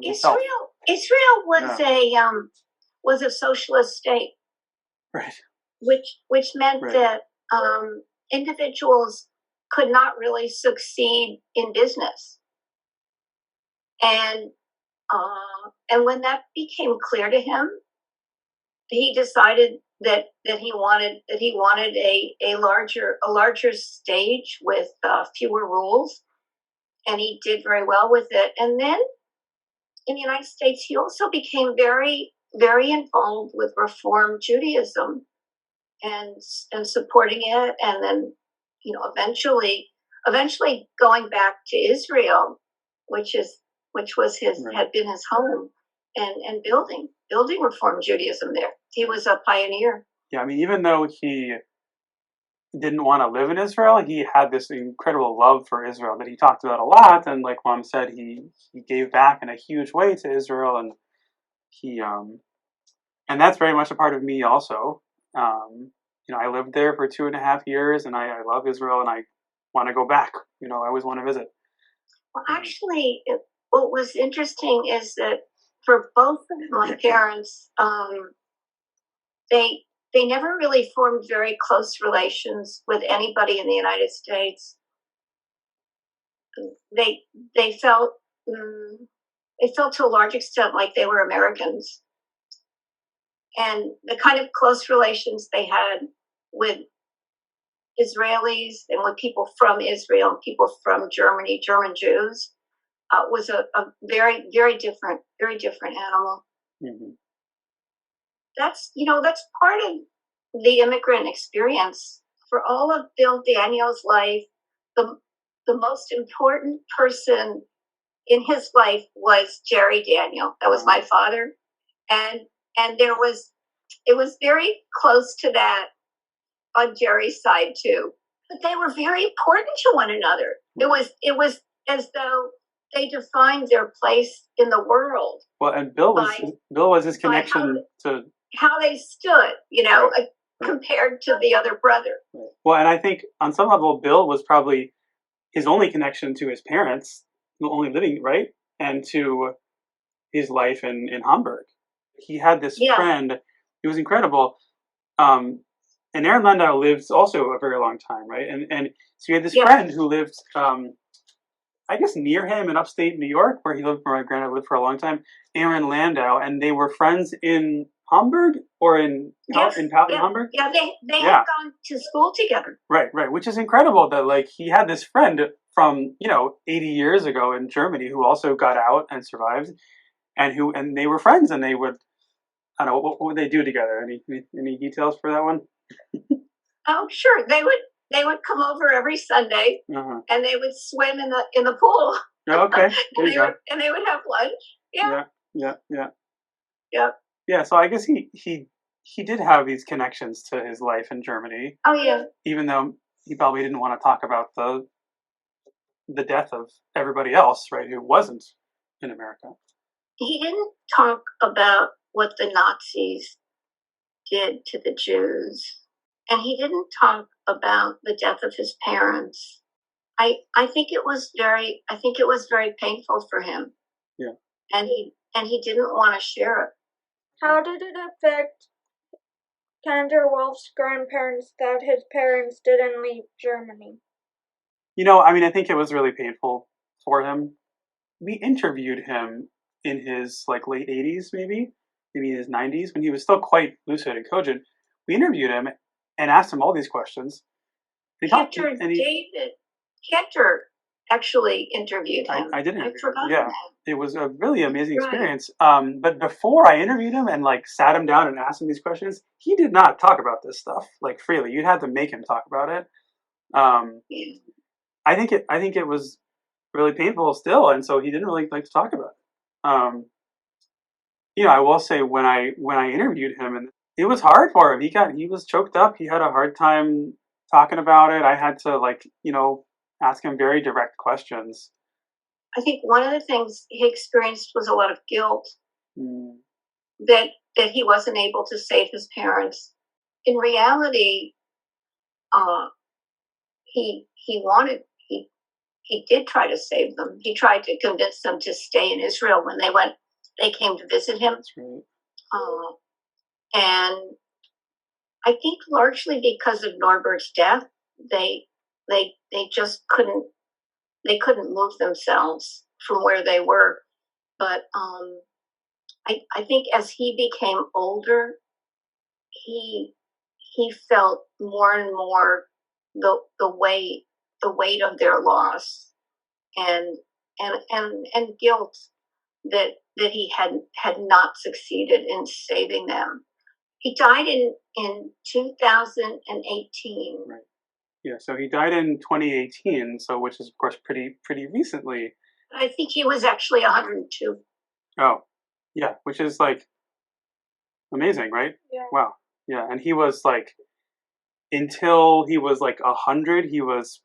himself. Israel was a socialist state, right? Which meant that individuals could not really succeed in business, and when that became clear to him, he decided that he wanted a larger stage with fewer rules, and he did very well with it. And then in the United States, he also became very, very involved with Reform Judaism and supporting it, and then eventually going back to Israel, which was had been his home, and building Reform Judaism there. He was a pioneer. Yeah, I mean, even though he didn't want to live in Israel, he had this incredible love for Israel that he talked about a lot. And like Mom said, he gave back in a huge way to Israel, and and that's very much a part of me also. I lived there for 2.5 years, and I love Israel, and I want to go back. I always want to visit. Well, actually, what was interesting is that for both of my parents, they never really formed very close relations with anybody in the United States. They felt to a large extent like they were Americans, and the kind of close relations they had with Israelis and with people from Israel and people from Germany, German Jews, was a very, very different animal. Mm-hmm. That's part of the immigrant experience. For all of Bill Daniel's life, the most important person in his life was Jerry Daniel. That was my father, and it was very close to that on Jerry's side too. But they were very important to one another. It was as though they defined their place in the world. Well, and Bill was his connection to how they stood, compared to the other brother. Right. Well, and I think on some level, Bill was probably his only connection to his parents, only living, right? And to his life in Hamburg. He had this friend. He was incredible. And Aaron Landau lived also a very long time, right? And so he had this friend who lived, I guess, near him in upstate New York, where my granddad lived for a long time, Aaron Landau, and they were friends in Hamburg or in Hamburg? Yeah, they had gone to school together. Right, which is incredible that like he had this friend from 80 years ago in Germany who also got out and survived, and they were friends, and they would, I don't know, what would they do together? Any details for that one? Oh, sure. They would come over every Sunday, and they would swim in the pool. Oh, okay, and they would have lunch. Yeah. Yeah, so I guess he did have these connections to his life in Germany. Oh yeah. Even though he probably didn't want to talk about the death of everybody else, right, who wasn't in America. He didn't talk about what the Nazis did to the Jews, and he didn't talk about the death of his parents. I think it was very painful for him. Yeah. And he didn't want to share it. How did it affect Cantor Wolff's grandparents that his parents didn't leave Germany? I mean, I think it was really painful for him. We interviewed him in his late 80s, maybe in his 90s, when he was still quite lucid and cogent. We interviewed him and asked him all these questions. Cantor actually interviewed him. I did interview him. forgot Yeah, that. it was a really amazing Right. experience. But before I interviewed him and sat him down and asked him these questions, he did not talk about this stuff freely. You'd have to make him talk about it. Yeah. I think it was really painful still, and so he didn't really like to talk about it. I will say when I interviewed him, and it was hard for him. He was choked up. He had a hard time talking about it. I had to ask him very direct questions. I think one of the things he experienced was a lot of guilt Mm. that he wasn't able to save his parents. In reality, he did try to save them. He tried to convince them to stay in Israel when they came to visit him. That's right. And I think largely because of Norbert's death, they just couldn't move themselves from where they were. But I think as he became older, he felt more and more the weight of their loss and guilt that he had not succeeded in saving them. He died in 2018. Right. Yeah, so he died in 2018, which is of course pretty recently. I think he was actually 102. Oh, yeah, which is amazing, right? Yeah. Wow. Yeah, and he was until he was 100, he was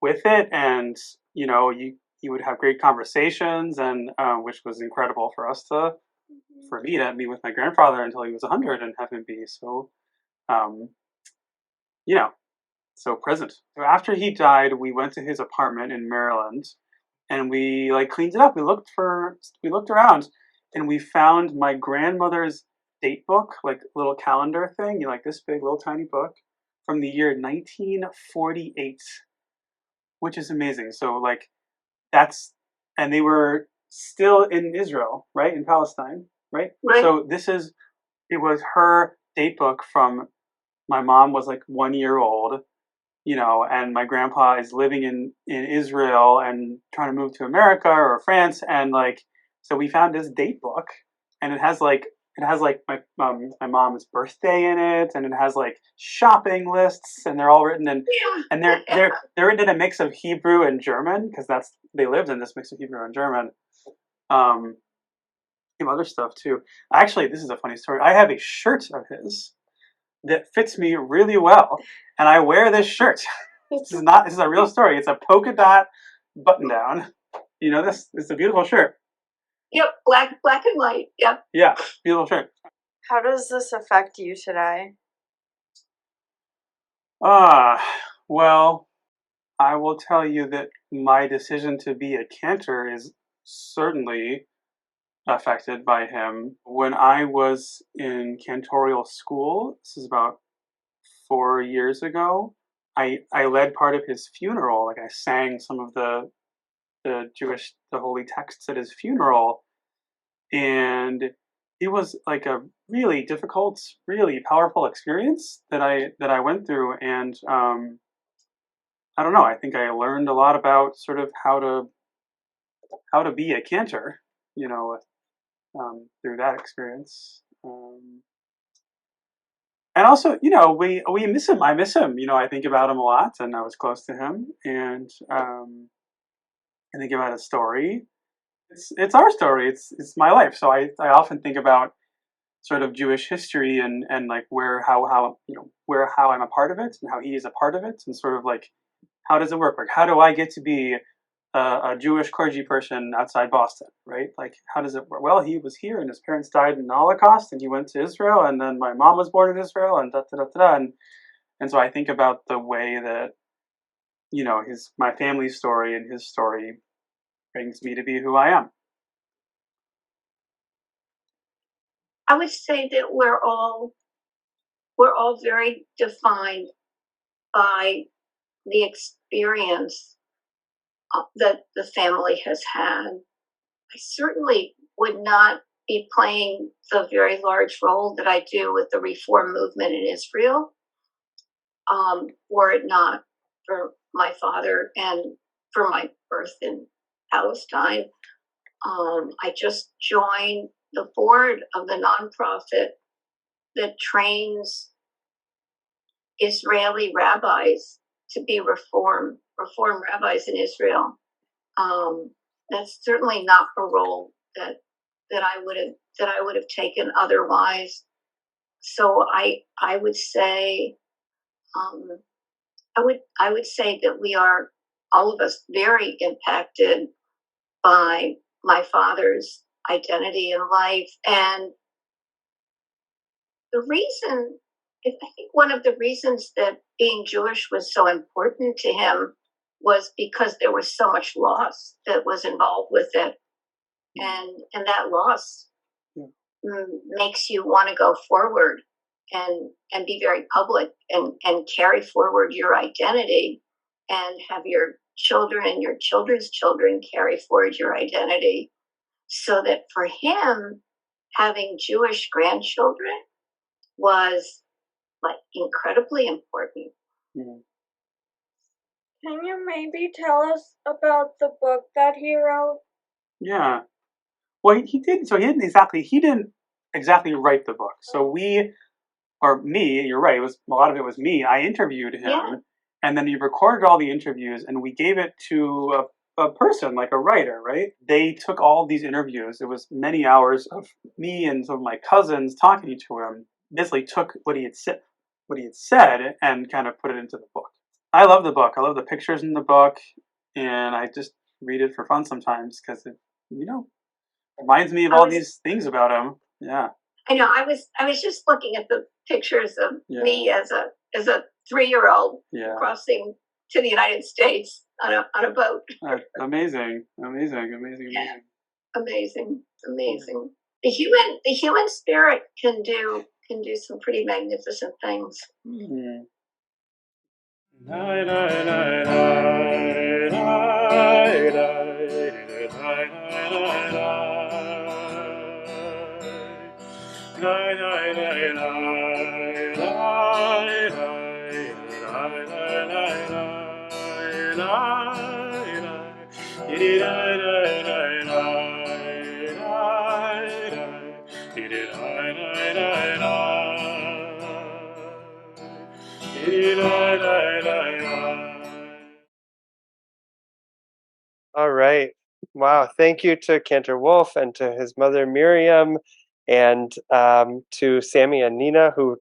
with it, and he would have great conversations, and which was incredible for us for me to meet with my grandfather until he was 100 and have him be so so present. So after he died, we went to his apartment in Maryland, and we cleaned it up. We looked around, and we found my grandmother's date book, little calendar thing, this big little tiny book from the year 1948, which is amazing. So and they were still in Israel, right, in Palestine, right? Right. So it was her date book from my mom was 1 year old, and my grandpa is living in Israel and trying to move to America or France, and so we found this date book, and it has my mom's birthday in it, and it has shopping lists, and they're all written in and they're written in a mix of Hebrew and German, because they lived in this mix of Hebrew and German. Some other stuff too. Actually, this is a funny story. I have a shirt of his that fits me really well, and I wear this shirt. This is a real story. It's a polka dot button down. This? It's a beautiful shirt. Yep, black and white. Yep. Yeah, beautiful shirt. How does this affect you today? Well, I will tell you that my decision to be a cantor is certainly affected by him. When I was in cantorial school, this is about 4 years ago, I led part of his funeral. I sang some of the holy texts at his funeral, and it was a really difficult, really powerful experience that I went through, and I don't know. I think I learned a lot about sort of how to be a cantor, through that experience. And also, we miss him. I miss him. I think about him a lot, and I was close to him, and I think about his story. It's our story. It's my life. So I often think about sort of Jewish history and how I'm a part of it and how he is a part of it, and sort of how does it work? How do I get to be a Jewish clergy person outside Boston, right? How does it work? Well, he was here, and his parents died in the Holocaust, and he went to Israel, and then my mom was born in Israel, and and so I think about the way that my family's story and his story brings me to be who I am. I would say that we're all we're all very defined by the experience that the family has had. I certainly would not be playing the very large role that I do with the reform movement in Israel, were it not for my father and for my birth in Palestine. I just joined the board of the nonprofit that trains Israeli rabbis to be reform rabbis in Israel. That's certainly not a role that I would have taken otherwise. So I would say I would say that we are, all of us, very impacted by my father's identity in life. And the reason, I think one of the reasons that being Jewish was so important to him was because there was so much loss that was involved with it. And that loss makes you want to go forward and be very public and carry forward your identity and have your children and your children's children carry forward your identity. So that for him, having Jewish grandchildren was like incredibly important. Can you maybe tell us about the book that he wrote? Yeah. Well, he did. So he didn't exactly write the book. So you're right. It was a lot of it was me. I interviewed him, and then he recorded all the interviews, and we gave it to a person, like a writer, right? They took all these interviews. It was many hours of me and some of my cousins talking to him. Basically, took what he had said, and kind of put it into the book. I love the book. I love the pictures in the book, and I just read it for fun sometimes because it, reminds me of all these things about him. Yeah. I know. I was just looking at the pictures of me as a 3-year-old crossing to the United States on a boat. Amazing. The human spirit can do some pretty magnificent things. Mm-hmm. All right. Wow. Thank you to Cantor Wolff and to his mother Miriam, and to Sammy and Nina who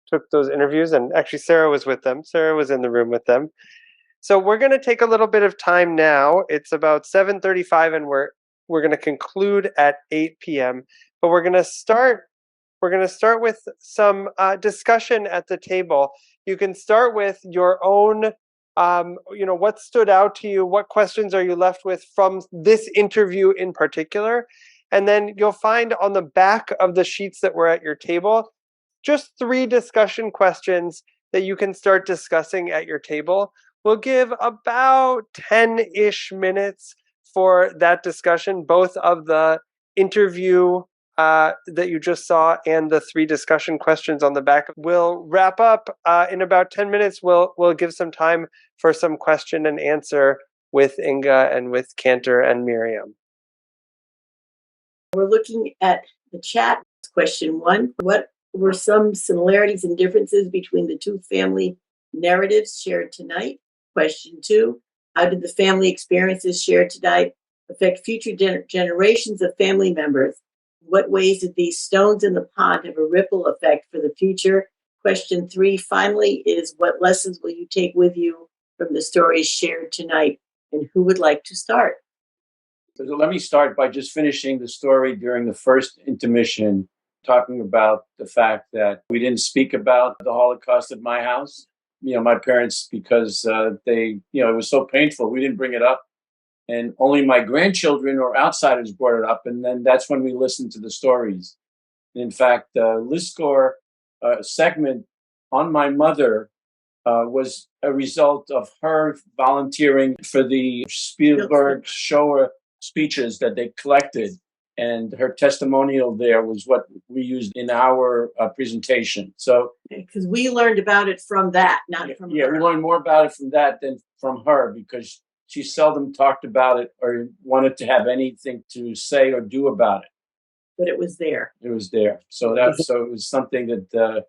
took those interviews. And actually, Sarah was with them. Sarah was in the room with them. So we're going to take a little bit of time now. It's about 7:35, and we're going to conclude at 8 p.m. But we're going to start with some discussion at the table. You can start with your own. What stood out to you? What questions are you left with from this interview in particular? And then you'll find on the back of the sheets that were at your table just 3 discussion questions that you can start discussing at your table. We'll give about 10-ish minutes for that discussion, both of the interview that you just saw and the 3 discussion questions on the back. We'll wrap up in about 10 minutes. We'll give some time for some question and answer with Inge and with Cantor and Miriam. We're looking at the chat. Question 1, what were some similarities and differences between the 2 family narratives shared tonight? Question 2, how did the family experiences shared tonight affect future generations of family members? What ways did these stones in the pond have a ripple effect for the future? Question 3, finally, is what lessons will you take with you from the stories shared tonight? And who would like to start? So let me start by just finishing the story during the first intermission, talking about the fact that we didn't speak about the Holocaust at my house. My parents, because it was so painful, we didn't bring it up. And only my grandchildren or outsiders brought it up. And then that's when we listened to the stories. And in fact, the LIZKOR segment on my mother was a result of her volunteering for the Spielberg Shoah speeches that they collected. And her testimonial there was what we used in our presentation. So, because we learned about it from that, not from her. Yeah, we learned more about it from that than from her, because she seldom talked about it or wanted to have anything to say or do about it. But it was there. It was there. So it was something that,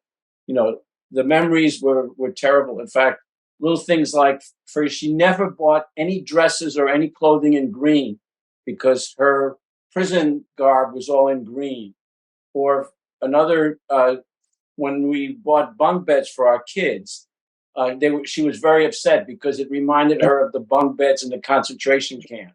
the memories were terrible. In fact, little things like, she never bought any dresses or any clothing in green because her prison garb was all in green. Or another, when we bought bunk beds for our kids, she was very upset because it reminded her of the bunk beds in the concentration camp.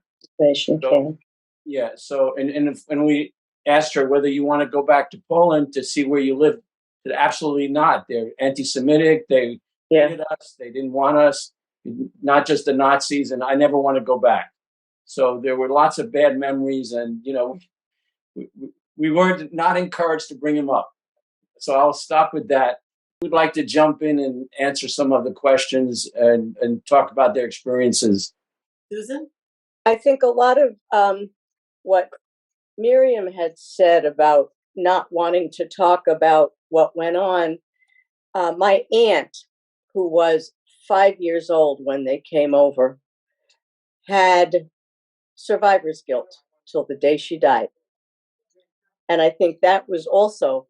Yeah. So, and we asked her whether you want to go back to Poland to see where you live. Said, absolutely not. They're anti-Semitic. They hated us. They didn't want us, not just the Nazis. And I never want to go back. So there were lots of bad memories, and we weren't not encouraged to bring them up. So I'll stop with that. We'd like to jump in and answer some of the questions and talk about their experiences. Susan? I think a lot of what Miriam had said about not wanting to talk about what went on, my aunt, who was 5 years old when they came over, had survivor's guilt till the day she died. And I think that was also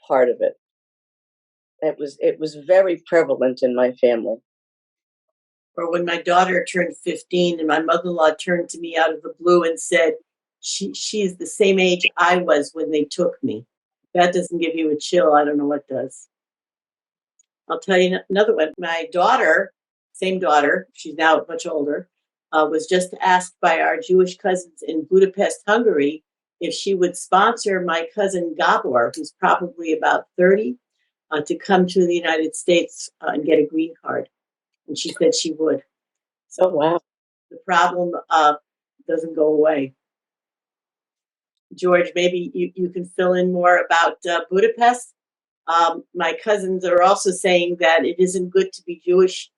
part of it. It was very prevalent in my family. Or when my daughter turned 15 and my mother-in-law turned to me out of the blue and said, she's the same age I was when they took me. If that doesn't give you a chill, I don't know what does. I'll tell you another one. My daughter, same daughter, she's now much older, was just asked by our Jewish cousins in Budapest, Hungary, if she would sponsor my cousin Gabor, who's probably about 30, to come to the United States and get a green card. And she said she would. So wow, the problem doesn't go away. George, maybe you can fill in more about Budapest. My cousins are also saying that it isn't good to be Jewish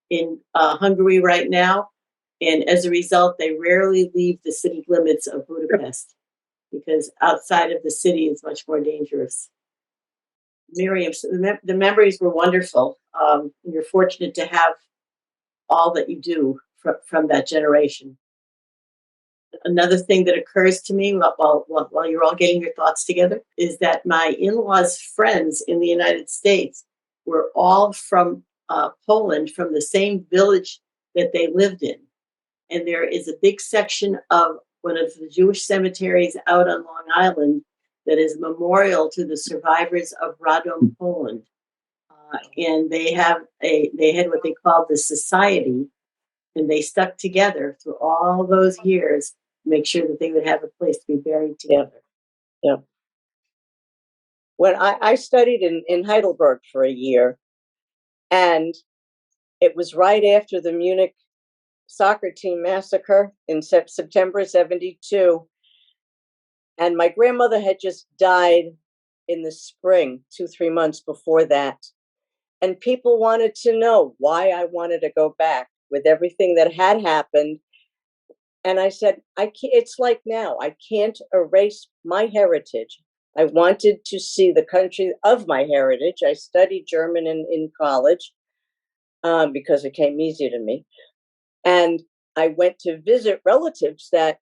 in Hungary right now. And as a result, they rarely leave the city limits of Budapest because outside of the city is much more dangerous. Miriam, so the memories were wonderful. You're fortunate to have all that you do from that generation. Another thing that occurs to me while you're all getting your thoughts together is that my in-laws' friends in the United States were all from Poland, from the same village that they lived in. And there is a big section of one of the Jewish cemeteries out on Long Island that is memorial to the survivors of Radom, Poland. And they had what they called the society, and they stuck together through all those years to make sure that they would have a place to be buried together. Yeah. When I studied in Heidelberg for a year, and it was right after the Munich soccer team massacre in September 72. And my grandmother had just died in the spring, 2-3 months before that. And people wanted to know why I wanted to go back with everything that had happened. And I said, it's like now, I can't erase my heritage. I wanted to see the country of my heritage. I studied German in college because it came easy to me. And I went to visit relatives that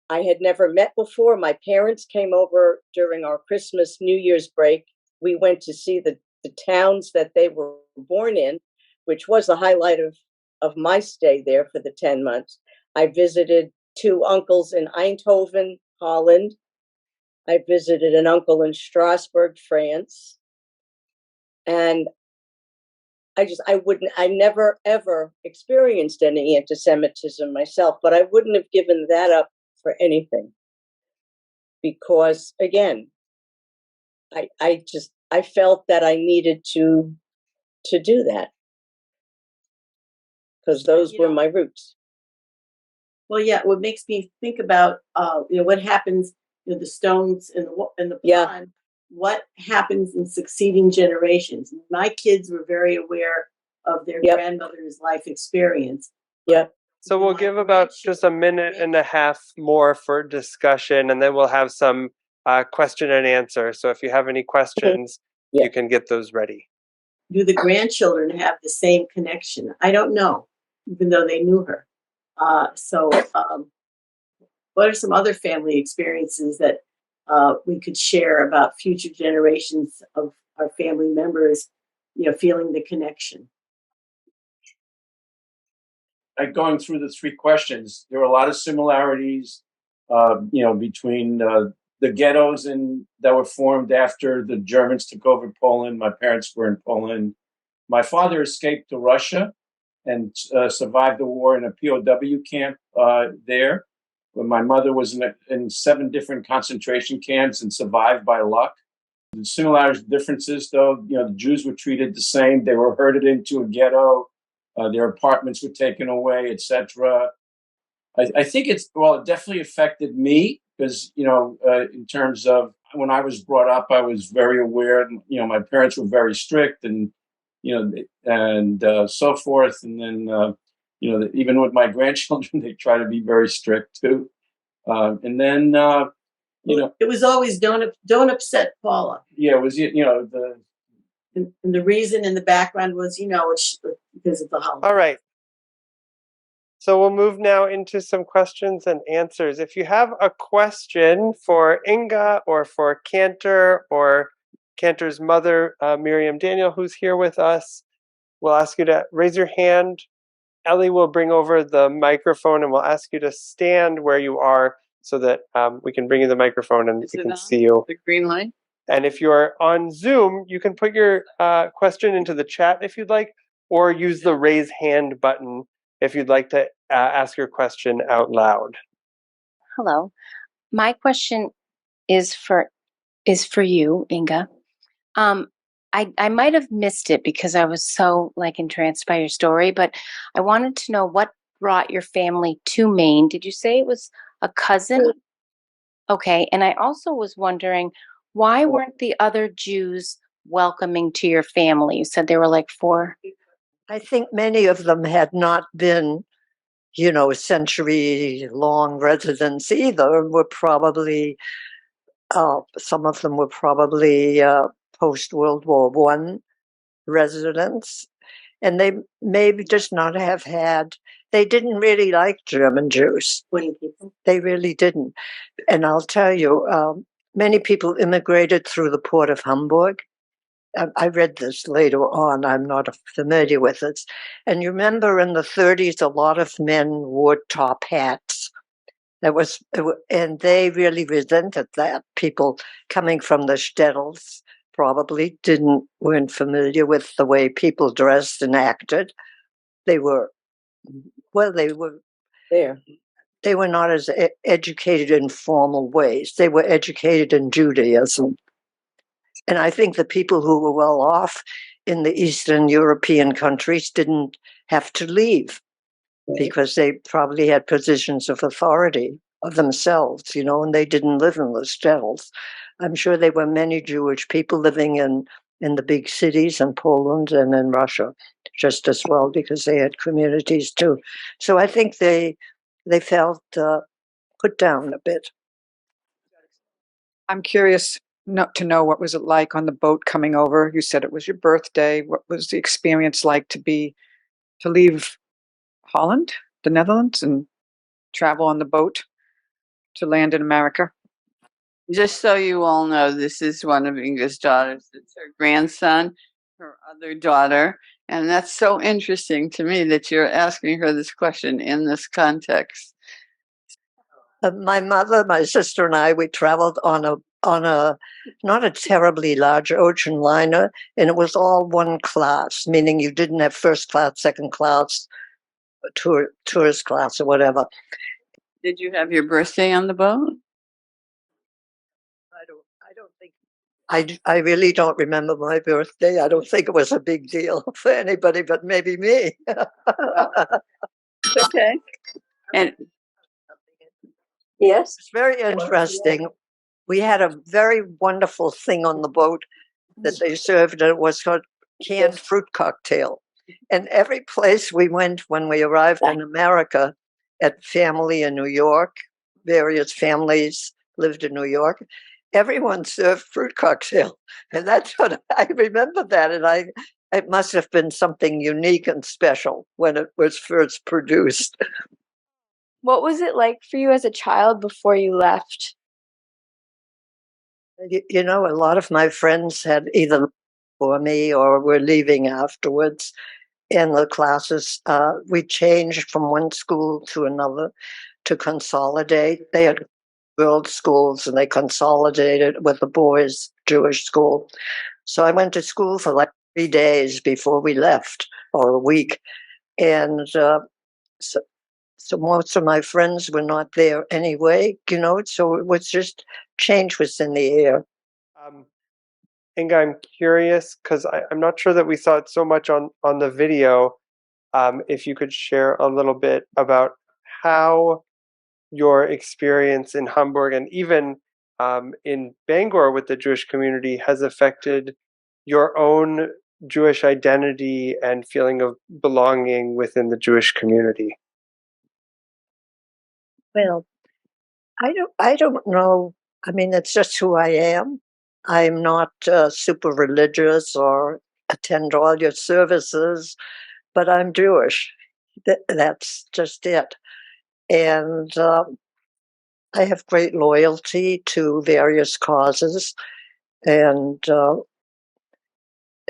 I had never met before. My parents came over during our Christmas, New Year's break. We went to see the towns that they were born in, which was the highlight of my stay there for the 10 months. I visited 2 uncles in Eindhoven, Holland. I visited an uncle in Strasbourg, France. And I never ever experienced any anti-Semitism myself, but I wouldn't have given that up for anything. Because again, I felt that I needed to do that. Because those were my roots. Well, yeah, what makes me think about what happens, the stones in the pond. what happens in succeeding generations. My kids were very aware of their grandmother's life experience. Yep. So we'll give about just a minute and a half more for discussion, and then we'll have some question and answer. So if you have any questions, you can get those ready. Do the grandchildren have the same connection? I don't know, even though they knew her. What are some other family experiences that we could share about future generations of our family members, feeling the connection? Like going through the three questions, there are a lot of similarities, between the ghettos that were formed after the Germans took over Poland. My parents were in Poland. My father escaped to Russia and survived the war in a POW camp there. But my mother was in 7 different concentration camps and survived by luck. The similarities, differences, though, the Jews were treated the same. They were herded into a ghetto. Their apartments were taken away, etc. I think it definitely affected me because, in terms of when I was brought up, I was very aware. My parents were very strict and so forth. And then, even with my grandchildren, they try to be very strict too. And then, it was always don't upset Paula. Yeah, it was, And the reason in the background was, it's because of the holiday. All right. So we'll move now into some questions and answers. If you have a question for Inge or for Cantor or Cantor's mother, Miriam Daniel, who's here with us, we'll ask you to raise your hand. Ellie will bring over the microphone and we'll ask you to stand where you are so that we can bring you the microphone and we can see you. The green light? And if you're on Zoom, you can put your question into the chat if you'd like, or use the raise hand button if you'd like to ask your question out loud. Hello. My question is for you, Inge. I might have missed it because I was so entranced by your story, but I wanted to know what brought your family to Maine. Did you say it was a cousin? Okay. And I also was wondering, why weren't the other Jews welcoming to your family? You said there were 4. I think many of them had not been, century-long residents either. Were probably, some of them were probably post-World War I residents. And they maybe just not have had, they didn't really like German Jews. They really didn't. And I'll tell you, many people immigrated through the port of Hamburg. I read this later on. I'm not familiar with it. And you remember in the 30s, a lot of men wore top hats. And they really resented that. People coming from the shtetls probably weren't familiar with the way people dressed and acted. They were there. They were not as educated in formal ways. They were educated in Judaism. And I think the people who were well off in the Eastern European countries didn't have to leave because they probably had positions of authority of themselves, and they didn't live in the shtetls. I'm sure there were many Jewish people living in the big cities in Poland and in Russia just as well because they had communities too. So I think they felt put down a bit. I'm curious to know what was it like on the boat coming over. You said it was your birthday. What was the experience like to leave Holland, the Netherlands, and travel on the boat to land in America? Just so you all know, this is one of Inge's daughters. It's her grandson, her other daughter. And that's so interesting to me that you're asking her this question in this context. My mother, my sister, and I, we traveled on a not a terribly large ocean liner, and it was all one class, meaning you didn't have first class, second class, tourist class, or whatever. Did you have your birthday on the boat? I don't think. I really don't remember my birthday. I don't think it was a big deal for anybody, but maybe me. Okay. And yes, it's very interesting. we had a very wonderful thing on the boat that they served, and it was called canned fruit cocktail. And every place we went when we arrived in America, at family in New York, various families lived in New York, everyone served fruit cocktail. And that's what I remember that. And it must have been something unique and special when it was first produced. What was it like for you as a child before you left? You know, a lot of my friends had either for me or were leaving afterwards. In the classes, we changed from one school to another to consolidate. They had girls' schools and they consolidated with the boys' Jewish school. So I went to school for like 3 days before we left, or a week. And so most of my friends were not there anyway, you know, so it was just change was in the air. Inge, I'm curious because I'm not sure that we saw it so much on the video. If you could share a little bit about how your experience in Hamburg and even in Bangor with the Jewish community has affected your own Jewish identity and feeling of belonging within the Jewish community. Well, I don't know. I mean, it's just who I am. I'm not super religious or attend all your services, but I'm Jewish. That's just it. And I have great loyalty to various causes and to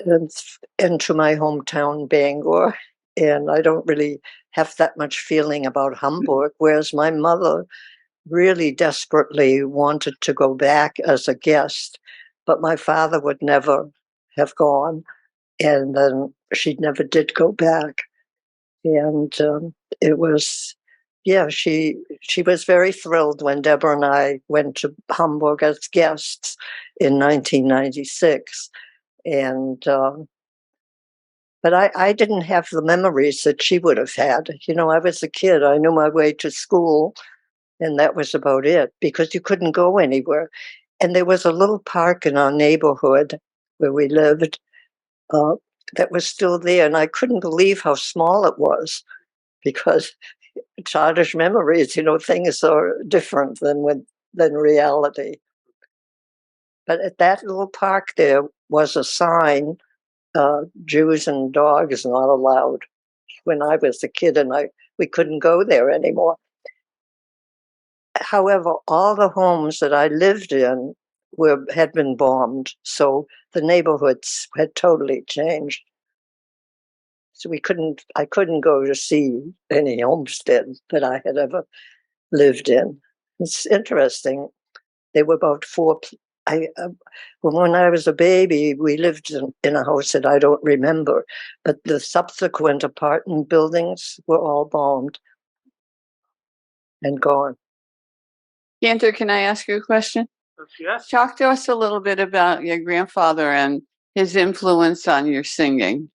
my hometown, Bangor. And I don't really have that much feeling about Hamburg, whereas my mother really desperately wanted to go back as a guest, but my father would never have gone. And then she never did go back. And it was, yeah, she was very thrilled when Deborah and I went to Hamburg as guests in 1996. And but I didn't have the memories that she would have had. You know, I was a kid. I knew my way to school, and that was about it because you couldn't go anywhere. And there was a little park in our neighborhood where we lived that was still there. And I couldn't believe how small it was because childish memories, you know, things are different than reality. But at that little park there was a sign, Jews and dogs not allowed, when I was a kid, and we couldn't go there anymore. However, all the homes that I lived in had been bombed, so the neighborhoods had totally changed. So I couldn't go to see any homestead that I had ever lived in. It's interesting. There were about when I was a baby, we lived in a house that I don't remember, but the subsequent apartment buildings were all bombed and gone. Cantor, can I ask you a question? Yes. Talk to us a little bit about your grandfather and his influence on your singing,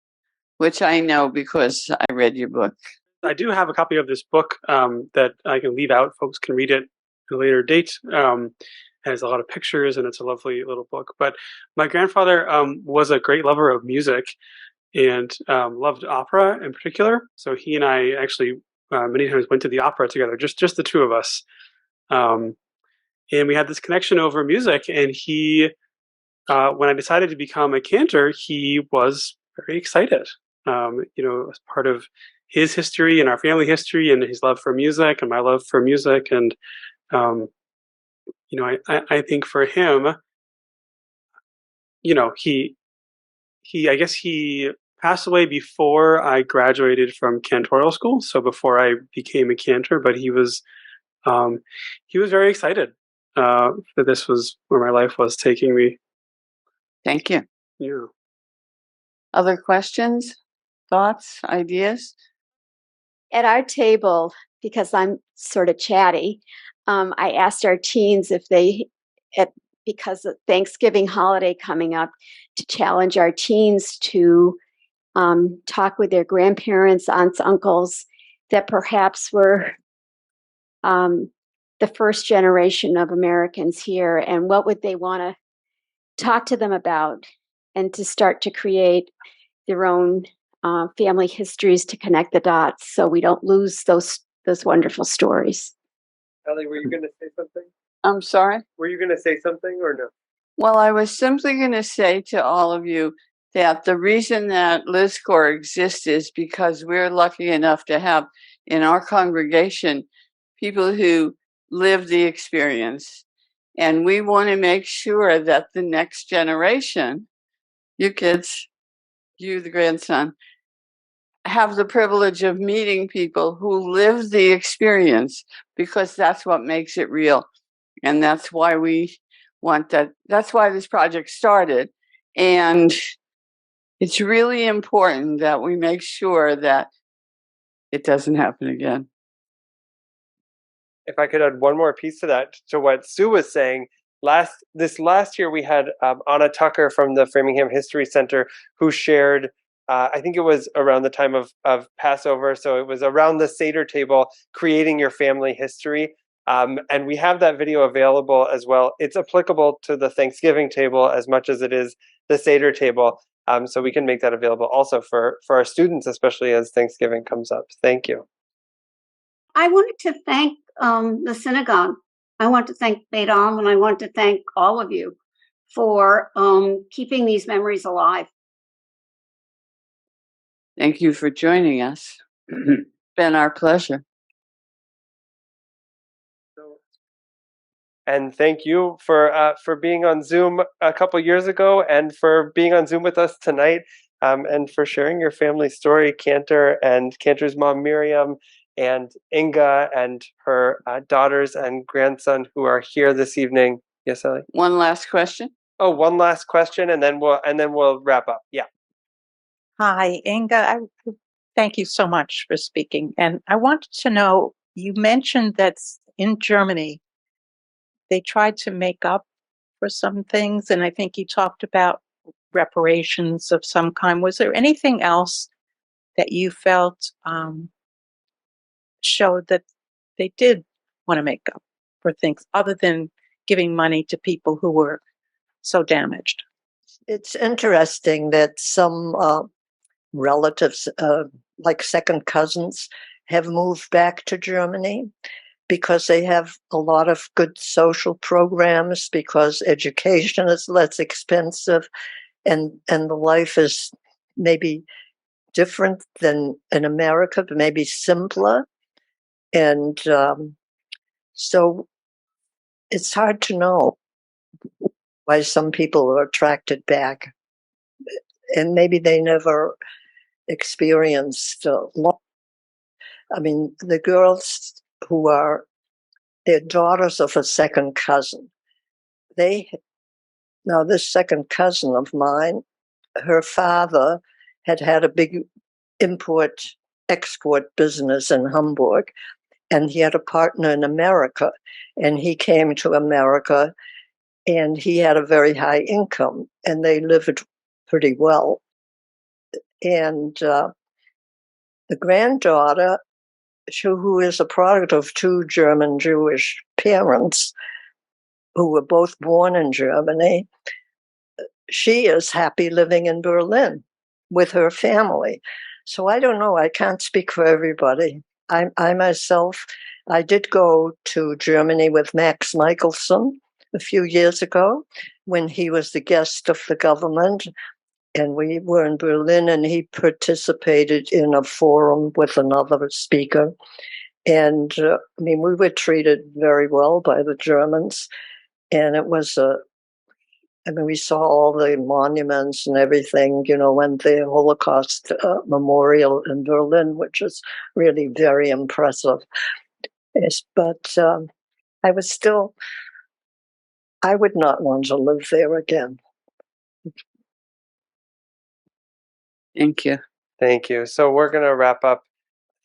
which I know because I read your book. I do have a copy of this book that I can leave out. Folks can read it at a later date. It has a lot of pictures and it's a lovely little book. But my grandfather was a great lover of music and loved opera in particular. So he and I actually many times went to the opera together, just the two of us. And we had this connection over music. And he, when I decided to become a cantor, he was very excited. You know, as part of his history and our family history and his love for music and my love for music. And, you know, I think for him, you know, I guess he passed away before I graduated from cantorial school. So before I became a cantor, but he was very excited that this was where my life was taking me. Thank you. Yeah. Other questions, thoughts, ideas? At our table, because I'm sort of chatty, I asked our teens if because of Thanksgiving holiday coming up, to challenge our teens to talk with their grandparents, aunts, uncles that perhaps were the first generation of Americans here, and what would they want to talk to them about, and to start to create their own family histories to connect the dots, so we don't lose those wonderful stories. Ellie, were you going to say something? I'm sorry? Were you going to say something or no? Well, I was simply going to say to all of you that the reason that LIZKOR exists is because we're lucky enough to have in our congregation people who live the experience. And we want to make sure that the next generation, you kids, you, the grandson, have the privilege of meeting people who live the experience, because that's what makes it real. And that's why we want that. That's why this project started. And it's really important that we make sure that it doesn't happen again. If I could add one more piece to that, to what Sue was saying, this last year we had Anna Tucker from the Framingham History Center who shared, I think it was around the time of Passover, so it was around the Seder table, creating your family history. And we have that video available as well. It's applicable to the Thanksgiving table as much as it is the Seder table. So we can make that available also for our students, especially as Thanksgiving comes up. Thank you. I wanted to thank the synagogue. I want to thank Beth Am, and I want to thank all of you for keeping these memories alive. Thank you for joining us. It's been our pleasure. And thank you for being on Zoom a couple years ago, and for being on Zoom with us tonight, and for sharing your family story, Cantor and Cantor's mom, Miriam, and Inge and her daughters and grandson who are here this evening. Yes, Ellie? One last question. Oh, one last question, and then we'll wrap up. Yeah. Hi, Inge. Thank you so much for speaking. And I wanted to know, you mentioned that in Germany, they tried to make up for some things, and I think you talked about reparations of some kind. Was there anything else that you felt showed that they did want to make up for things other than giving money to people who were so damaged? It's interesting that some relatives, like second cousins, have moved back to Germany because they have a lot of good social programs, because education is less expensive, and the life is maybe different than in America, but maybe simpler. And so it's hard to know why some people are attracted back. And maybe they never experienced I mean, the girls who are, they're daughters of a second cousin. Now this second cousin of mine, her father had a big import-export business in Hamburg, and he had a partner in America, and he came to America, and he had a very high income, and they lived pretty well. And the granddaughter, who is a product of two German Jewish parents who were both born in Germany, she is happy living in Berlin with her family. So I don't know. I can't speak for everybody. I myself, I did go to Germany with Max Michelson a few years ago when he was the guest of the government. And we were in Berlin, and he participated in a forum with another speaker. And I mean, we were treated very well by the Germans. And it was I mean, we saw all the monuments and everything, you know, when the Holocaust memorial in Berlin, which is really very impressive. Yes, but I would not want to live there again. Thank you. Thank you. So we're going to wrap up.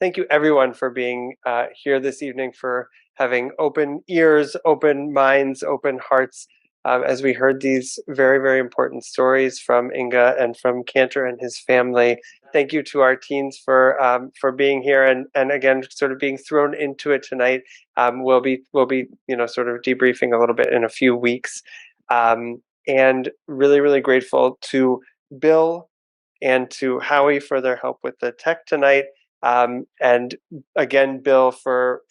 Thank you, everyone, for being here this evening, for having open ears, open minds, open hearts as we heard these very, very important stories from Inge and from Cantor and his family. Thank you to our teens for being here and again sort of being thrown into it tonight. We'll be sort of debriefing a little bit in a few weeks, and really, really grateful to Bill and to Howie for their help with the tech tonight. And again, Bill for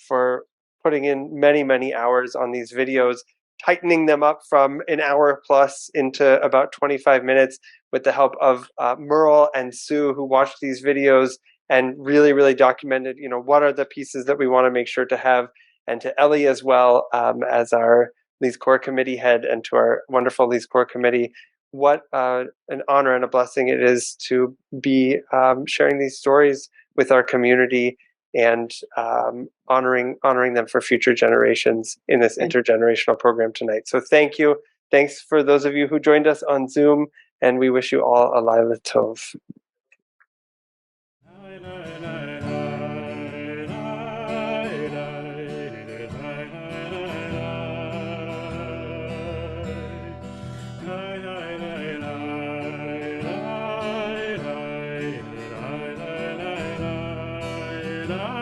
putting in many, many hours on these videos, tightening them up from an hour plus into about 25 minutes with the help of Merle and Sue, who watched these videos and really, really documented, what are the pieces that we want to make sure to have, and to Ellie as well, as our LIZKOR committee head, and to our wonderful LIZKOR committee. What an honor and a blessing it is to be sharing these stories with our community and honoring them for future generations in this intergenerational program tonight. So thank you. Thanks for those of you who joined us on Zoom, and we wish you all a Laila Tov. La